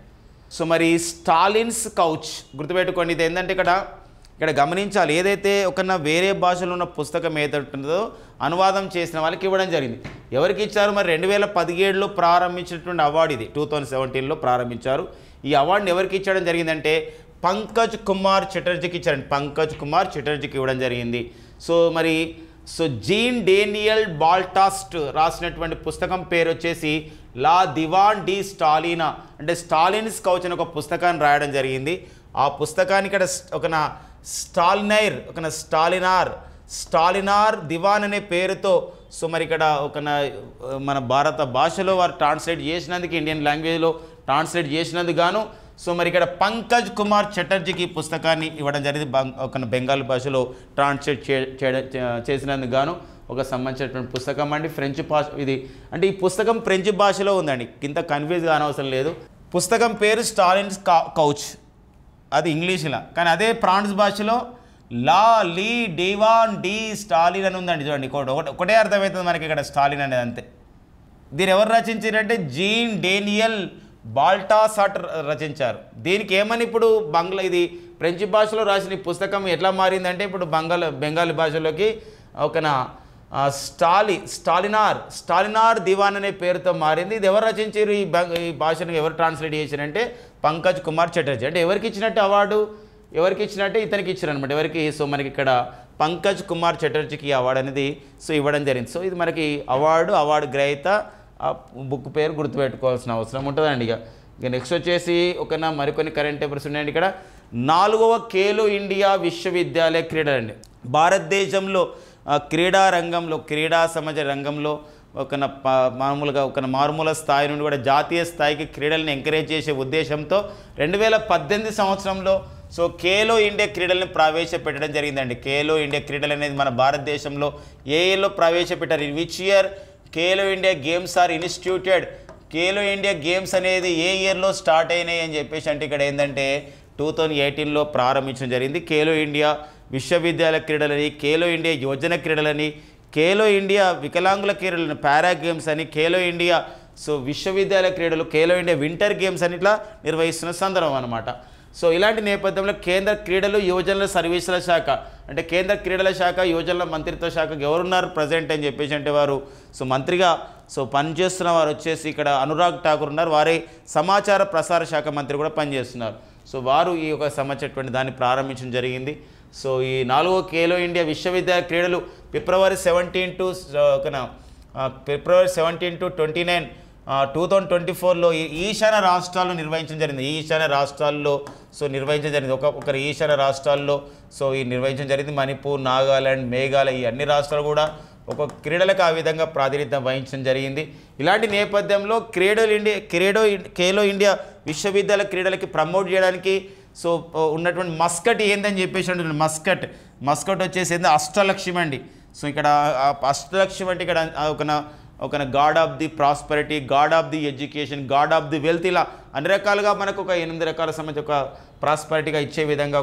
సో మరి స్టాలిన్స్ కౌచ్ గుర్తుపెట్టుకోండి. ఇది ఏంటంటే ఇక్కడ గమనించాలి, ఏదైతే ఒక వేరే భాషలో ఉన్న పుస్తకం ఏదైతుందో అనువాదం చేసిన వాళ్ళకి ఇవ్వడం జరిగింది. ఎవరికి ఇచ్చారు? మరి 2017లో ప్రారంభించినటువంటి అవార్డు ఇది, 2017లో ప్రారంభించారు. ఈ అవార్డుని ఎవరికి ఇచ్చడం జరిగిందంటే పంకజ్ కుమార్ చటర్జీకి ఇచ్చారండి, పంకజ్ కుమార్ చటర్జీకి ఇవ్వడం జరిగింది. సో జీన్ డేనియల్ బాల్టాస్ట్ రాసినటువంటి పుస్తకం పేరు వచ్చేసి లా దివాన్ డి స్టాలినా, అంటే స్టాలిన్స్ కౌచ్ అని ఒక పుస్తకాన్ని రాయడం జరిగింది. ఆ పుస్తకాన్ని ఇక్కడ స్టాలినార్ దివాన్ అనే పేరుతో, సో మరి ఇక్కడ మన భారత భాషలో వారు ట్రాన్స్లేట్ చేసినందుకు, ఇండియన్ లాంగ్వేజ్లో ట్రాన్స్లేట్ చేసినందుకు గాను సో మరి ఇక్కడ పంకజ్ కుమార్ చటర్జీకి పుస్తకాన్ని ఇవ్వడం జరిగింది. బెంగాలీ భాషలో ట్రాన్స్లేట్ చేసినందుకు గాను ఒక సంబంధించినటువంటి పుస్తకం అండి. ఫ్రెంచ్ భాష ఇది, అంటే ఈ పుస్తకం ఫ్రెంచ్ భాషలో ఉందండి, ఇంత కన్ఫ్యూజ్ కానవసరం లేదు. పుస్తకం పేరు స్టాలిన్స్ కౌచ్, అది ఇంగ్లీష్లో, కానీ అదే ఫ్రాన్స్ భాషలో లా లీ డివాన్ డి స్టాలిన్ అని ఉందండి. చూడండి, ఒకటే అర్థమవుతుంది మనకి ఇక్కడ స్టాలిన్ అనేది, అంతే. దీన్ని ఎవరు రచించారంటే జీన్ డేనియల్ బాల్టాసాట్ రచించారు. దీనికి ఏమని ఇప్పుడు ఇది ఫ్రెంచ్ భాషలో రాసిన ఈ పుస్తకం ఎట్లా మారిందంటే ఇప్పుడు బెంగాలీ భాషలోకి స్టాలినార్ దివాన్ అనే పేరుతో మారింది. ఇది ఎవరు రచించారు? ఈ భాషను ఎవరు ట్రాన్స్లేట్ చేశారంటే పంకజ్ కుమార్ చటర్జీ. అంటే ఎవరికి ఇచ్చినట్టు అవార్డు, ఎవరికి ఇచ్చినట్టే ఇతనికి ఇచ్చారు అనమాట. ఎవరికి? సో మనకి ఇక్కడ పంకజ్ కుమార్ చటర్జీకి ఈ అవార్డు అనేది సో ఇవ్వడం జరిగింది. సో ఇది మనకి అవార్డు గ్రహీత, ఆ బుక్ పేరు గుర్తుపెట్టుకోవాల్సిన అవసరం ఉంటుందండి. ఇక నెక్స్ట్ వచ్చేసి మరికొన్ని కరెంట్ పేపర్స్ ఉన్నాయండి. ఇక్కడ 4వ ఖేలో ఇండియా విశ్వవిద్యాలయ క్రీడలు అండి. భారతదేశంలో క్రీడా రంగంలో, క్రీడా సమాజ రంగంలో మామూలుగా మారుమూల స్థాయి నుండి కూడా జాతీయ స్థాయికి క్రీడలను ఎంకరేజ్ చేసే ఉద్దేశంతో 2018 సంవత్సరంలో సో ఖేలో ఇండియా క్రీడలను ప్రవేశపెట్టడం జరిగిందండి. ఖేలో ఇండియా క్రీడలు అనేది మన భారతదేశంలో ఏ ఏలో ప్రవేశపెట్టారు? In which year Khelo India Games are instituted? Khelo India Games అనేది ఏ ఇయర్లో స్టార్ట్ అయినాయి అని చెప్పేసి అంటే ఇక్కడ ఏంటంటే 2018లో ప్రారంభించడం జరిగింది. ఖేలో ఇండియా విశ్వవిద్యాలయ క్రీడలని, ఖేలో ఇండియా యువజన క్రీడలని, ఖేలో ఇండియా వికలాంగుల క్రీడలను, పారా గేమ్స్ అని, ఖేలో ఇండియా సో విశ్వవిద్యాలయ క్రీడలు, ఖేలో ఇండియా వింటర్ గేమ్స్ అని ఇట్లా నిర్వహిస్తున్న సందర్భం అనమాట. సో ఇలాంటి నేపథ్యంలో కేంద్ర క్రీడలు యువజనుల సర్వీసుల శాఖ, అంటే కేంద్ర క్రీడల శాఖ యువజనుల మంత్రిత్వ శాఖకు ఎవరున్నారు ప్రజెంట్ అని చెప్పేసి అంటే వారు సో మంత్రిగా సో పనిచేస్తున్న వారు వచ్చేసి ఇక్కడ అనురాగ్ ఠాకూర్ ఉన్నారు. వారే సమాచార ప్రసార శాఖ మంత్రి కూడా పనిచేస్తున్నారు. సో వారు ఈ యొక్క సంబంధించినటువంటి దాన్ని ప్రారంభించడం జరిగింది. సో ఈ 4వ ఖేలో ఇండియా విశ్వవిద్యాలయ క్రీడలు ఫిబ్రవరి 17 to 29 2024లో ఈశాన్య రాష్ట్రాల్లో నిర్వహించడం జరిగింది. ఈశాన్య రాష్ట్రాల్లో సో నిర్వహించడం జరిగింది. ఒకరి ఈశాన్య రాష్ట్రాల్లో సో ఈ నిర్వహించడం జరిగింది. మణిపూర్, నాగాలాండ్, మేఘాలయ ఈ అన్ని రాష్ట్రాలు కూడా ఒక క్రీడలకు ఆ విధంగా ప్రాతినిధ్యం వహించడం జరిగింది. ఇలాంటి నేపథ్యంలో ఖేలో ఇండియా విశ్వవిద్యాలయ క్రీడలకి ప్రమోట్ చేయడానికి సో ఉన్నటువంటి మస్కట్ ఏందని చెప్పేసి అంటే మస్కట్ వచ్చేసి ఏంది అష్టలక్ష్యం అండి. సో ఇక్కడ అష్టలక్ష్యం అంటే ఇక్కడ ఒక God of the prosperity, God of the education, God of the wealth, ఇలా అన్ని రకాలుగా మనకు ఒక 8 రకాల సంబంధించి ఒక ప్రాస్పరిటీగా ఇచ్చే విధంగా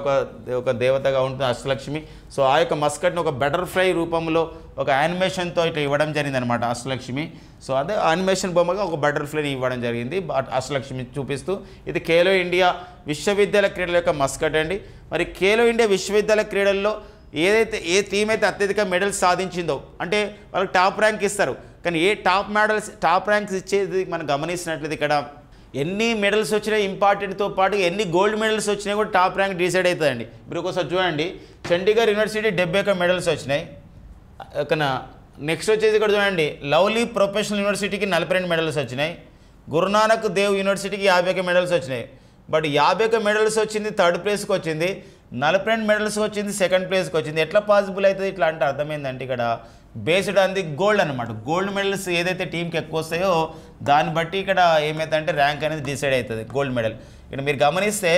ఒక దేవతగా ఉంటుంది అష్టలక్ష్మి. సో ఆ యొక్క మస్కట్ని ఒక బటర్ఫ్లై రూపంలో ఒక యానిమేషన్తో ఇట్లా ఇవ్వడం జరిగింది అనమాట అష్టలక్ష్మి. సో అదే యానిమేషన్ బొమ్మగా ఒక బటర్ఫ్లైని ఇవ్వడం జరిగింది అష్టలక్ష్మి చూపిస్తూ. ఇది ఖేలో ఇండియా విశ్వవిద్యాలయ క్రీడల యొక్క మస్కట్ అండి. మరి ఖేలో ఇండియా విశ్వవిద్యాలయ క్రీడల్లో ఏ టీం అయితే అత్యధిక మెడల్స్ సాధించిందో అంటే వాళ్ళకి టాప్ ర్యాంక్ ఇస్తారు. కానీ ఏ టాప్ ర్యాంక్స్ ఇచ్చేది మనం గమనించినట్లయితే ఇక్కడ ఎన్ని మెడల్స్ వచ్చినాయి ఇంపార్టెంట్తో పాటు ఎన్ని గోల్డ్ మెడల్స్ వచ్చినాయి కూడా టాప్ ర్యాంక్ డిసైడ్ అవుతుందండి. మీరు ఒకసారి చూడండి, చండీగఢ్ యూనివర్సిటీ 71 మెడల్స్ వచ్చినాయి, ఓకేనా. నెక్స్ట్ వచ్చేసి ఇక్కడ చూడండి, లవ్లీ ప్రొఫెషనల్ యూనివర్సిటీకి 42 మెడల్స్ వచ్చినాయి, గురునానక్ దేవ్ యూనివర్సిటీకి 51 మెడల్స్ వచ్చినాయి. బట్ 51 మెడల్స్ వచ్చింది థర్డ్ ప్లేస్కి వచ్చింది, 42 మెడల్స్ వచ్చింది సెకండ్ ప్లేస్కి వచ్చింది. ఎట్లా పాసిబుల్ అవుతుంది ఇట్లా అంటే అర్థమైందంటే ఇక్కడ బేస్డ్ ఆన్ ది గోల్డ్ అనమాట. గోల్డ్ మెడల్స్ ఏదైతే టీంకి ఎక్కువ వస్తాయో దాన్ని బట్టి ఇక్కడ ఏమైతుందంటే ర్యాంక్ అనేది డిసైడ్ అవుతుంది గోల్డ్ మెడల్. ఇక్కడ మీరు గమనిస్తే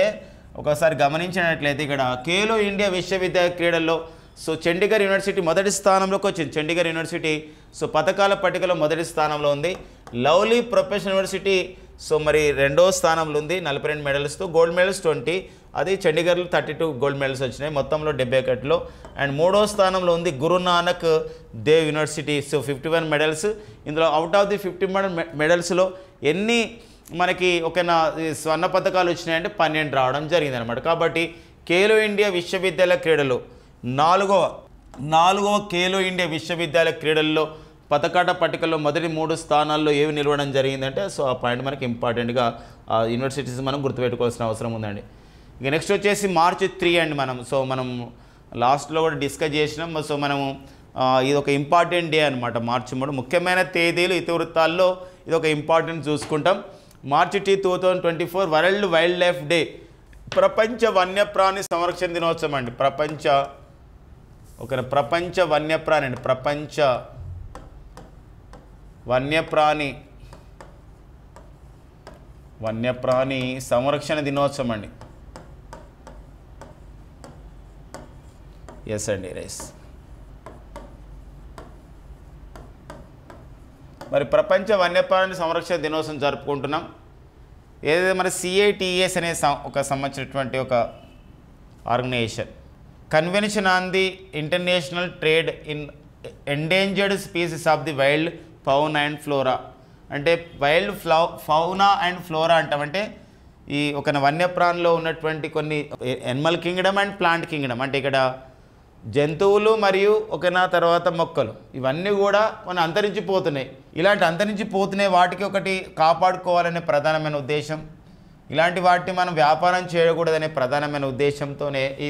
ఒకసారి గమనించినట్లయితే ఇక్కడ ఖేలో ఇండియా విశ్వవిద్యాలయ క్రీడల్లో సో చండీగఢ్ యూనివర్సిటీ మొదటి స్థానంలోకి వచ్చింది. చండీగఢ్ యూనివర్సిటీ సో పథకాల పట్టికలో మొదటి స్థానంలో ఉంది. లవ్లీ ప్రొఫెషనల్ యూనివర్సిటీ సో మరి రెండో స్థానంలో ఉంది 42 మెడల్స్తో, గోల్డ్ మెడల్స్ 20, అది చండీగఢ్లో 32 గోల్డ్ మెడల్స్ వచ్చినాయి మొత్తంలో 71లో. అండ్ మూడో స్థానంలో ఉంది Guru Nanak Dev university so 51 medals. ఇందులో అవుట్ ఆఫ్ ది 50 మెడల్స్లో ఎన్ని మనకి ఒకనా స్వర్ణ పథకాలు వచ్చినాయంటే 12 రావడం జరిగింది అనమాట. కాబట్టి ఖేలో ఇండియా విశ్వవిద్యాలయ క్రీడలు నాలుగవ ఖేలో ఇండియా విశ్వవిద్యాలయ క్రీడల్లో పథకాట పట్టికల్లో మొదటి 3 స్థానాల్లో ఏవి నిలవడం జరిగిందంటే సో ఆ పాయింట్ మనకి ఇంపార్టెంట్గా యూనివర్సిటీస్ మనం గుర్తుపెట్టుకోవాల్సిన అవసరం ఉందండి. ఇక నెక్స్ట్ వచ్చేసి March 3 అండి. మనం లాస్ట్లో కూడా డిస్కస్ చేసినాం. సో మనము ఇది ఒక ఇంపార్టెంట్ డే అనమాట. March 3 ముఖ్యమైన తేదీలు ఇతివృత్తాల్లో ఇది ఒక ఇంపార్టెంట్ చూసుకుంటాం. March 3, 2024 world wild life day, ప్రపంచ వన్యప్రాణి సంరక్షణ దినోత్సవం అండి. ప్రపంచ వన్యప్రాణి అండి, ప్రపంచ వన్యప్రాణి సంరక్షణ దినోత్సవం అండి. ఎస్ అండి, రైస్. మరి ప్రపంచ వన్యప్రాణి సంరక్షణ దినోత్సవం జరుపుకుంటున్నాం. ఏదైతే మరి CITES అనే ఒక సంబంధించినటువంటి ఒక organisation, convention on the international trade in endangered species of the wild fauna and flora. అంటే వైల్డ్ ఫౌనా అండ్ ఫ్లోరా అంటామంటే ఈ ఒక వన్యప్రాణిలో ఉన్నటువంటి కొన్ని animal kingdom and plant kingdom, అంటే ఇక్కడ జంతువులు మరియు తర్వాత మొక్కలు ఇవన్నీ కూడా మనం అంతరించిపోతున్నాయి. ఇలాంటి అంతరించిపోతున్నాయి వాటికి ఒకటి కాపాడుకోవాలనే ప్రధానమైన ఉద్దేశం, ఇలాంటి వాటిని మనం వ్యాపారం చేయకూడదనే ప్రధానమైన ఉద్దేశంతోనే ఈ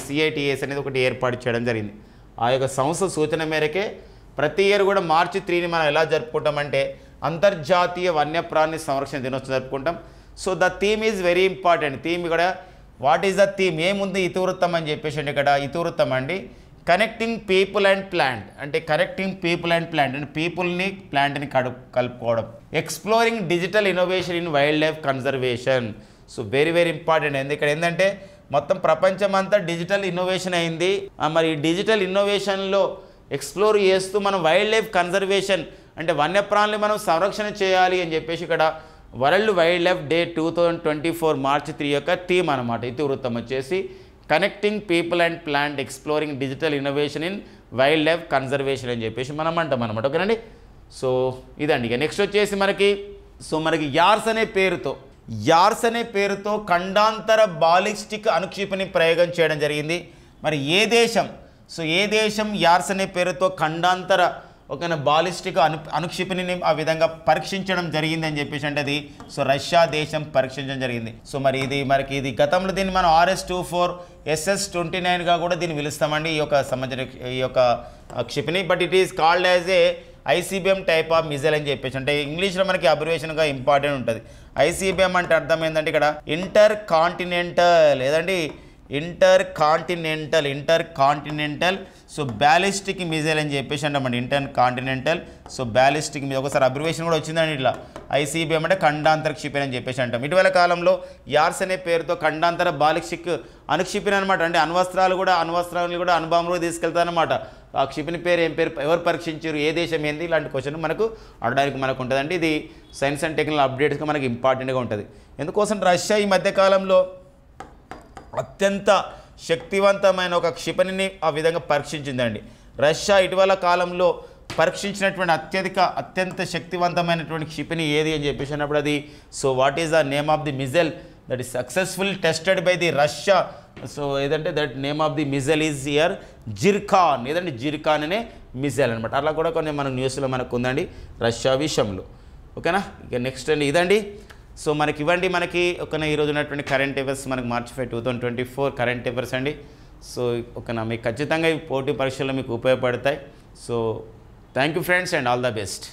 CITES అనేది ఒకటి ఏర్పాటు చేయడం జరిగింది. ఆ యొక్క సంస్థ సూచన మేరకే ప్రతి ఇయర్ కూడా March 3ని మనం ఎలా జరుపుకుంటామంటే అంతర్జాతీయ వన్యప్రాణి సంరక్షణ దినోత్సవం జరుపుకుంటాం. So the theme is very important. Theme ఇక్కడ వాట్ ఈజ్ ద థీమ్, ఏముంది ఇతివృత్తం అని చెప్పేసి అంటే ఇక్కడ ఇతివృత్తం అండి కనెక్టింగ్ పీపుల్ అండ్ ప్లాంట్, అంటే కనెక్టింగ్ పీపుల్ అండ్ ప్లాంట్ అంటే పీపుల్ని ప్లాంట్ని కలుపుకోవడం. Exploring digital innovation in wild life conservation. So very very important. ఎందుకంటే ఏంటంటే మొత్తం ప్రపంచం అంతా డిజిటల్ ఇన్నోవేషన్ అయింది. మరి డిజిటల్ ఇన్నోవేషన్లో ఎక్స్ప్లోర్ చేస్తూ మనం వైల్డ్ లైఫ్ కన్జర్వేషన్ అంటే వన్యప్రాణులు మనం సంరక్షణ చేయాలి అని చెప్పేసి ఇక్కడ world wild life day 2024 March 3 యొక్క థీమ్ అనమాట. ఇతివృత్తం వచ్చేసి connecting people and plant exploring digital innovation in wild life conservation అని చెప్పేసి మనం అంటాం అనమాట. ఓకేనండి. సో ఇదండి. ఇక నెక్స్ట్ వచ్చేసి మనకి యార్స్ అనే పేరుతో ఖండాంతర బాలిస్టిక్ అణుక్షిపణి ప్రయోగం చేయడం జరిగింది. మరి ఏ దేశం యార్స్ అనే పేరుతో ఖండాంతర ఒక బాలిస్టిక్ అణుక్షిపణిని ఆ విధంగా పరీక్షించడం జరిగింది అని చెప్పేసి అంటే అది రష్యా దేశం పరీక్షించడం జరిగింది. సో ఇది గతంలో దీన్ని మనం RS-24 SS-29గా కూడా దీన్ని పిలుస్తామండి ఈ యొక్క క్షిపణి. But it is called as a ICBM type of missile అని చెప్పేసి అంటే ఇంగ్లీష్లో మనకి అబ్రివేషన్గా ఇంపార్టెంట్ ఉంటుంది. ICBM అంటే అర్థం ఏంటంటే ఇక్కడ inter continental so ballistic missile అని చెప్పేసి అంటామండి. ఇంటర్ కాంటినెంటల్ సో బ్యాలిస్టిక్ మీద ఒకసారి అబ్రివేషన్ కూడా వచ్చిందండి ఇట్లా. ICBM అంటే ఖండాంతర క్షిపణి అని చెప్పేసి అంటాం. ఇటీవల కాలంలో యార్స్ అనే పేరుతో ఖండాంతర బాలిస్టిక్ అణుక్షిపణి అనమాట. అంటే అణ్వస్త్రాలు కూడా అణుబాంబులు తీసుకెళ్తారనమాట. ఆ క్షిపణి ఎవరు పరీక్షించారు, ఏ దేశం ఏంది, ఇలాంటి క్వశ్చన్ మనకు అడగడానికి ఉంటుందండి. ఇది సైన్స్ అండ్ టెక్నాలజీ అప్డేట్స్గా మనకి ఇంపార్టెంట్గా ఉంటుంది. ఎందుకోసం రష్యా ఈ మధ్యకాలంలో అత్యంత శక్తివంతమైన ఒక క్షిపణిని ఆ విధంగా పరీక్షించిందండి. రష్యా ఇటీవల కాలంలో పరీక్షించినటువంటి అత్యంత శక్తివంతమైనటువంటి క్షిపణి ఏది అని చెప్పేసి అన్నప్పుడు అది what is the name of the missile that is successful tested by the Russia. ఏదంటే that name of the missile is here Zircon. ఏదంటే జిర్కాన్ అనే మిజైల్ అనమాట. అట్లా కూడా కొన్ని మన న్యూస్లో మనకు ఉందండి రష్యా విషయంలో. ఓకేనా. ఇక నెక్స్ట్ అండి ఇదండి. మనకి ఈరోజు ఉన్నటువంటి కరెంట్ అఫైర్స్ మనకి March 5, 2024 కరెంట్ అఫైర్స్ అండి. సో ఓకేనా, మీకు ఖచ్చితంగా ఈ పోటీ పరీక్షలు మీకు ఉపయోగపడతాయి. So thank you friends and all the best.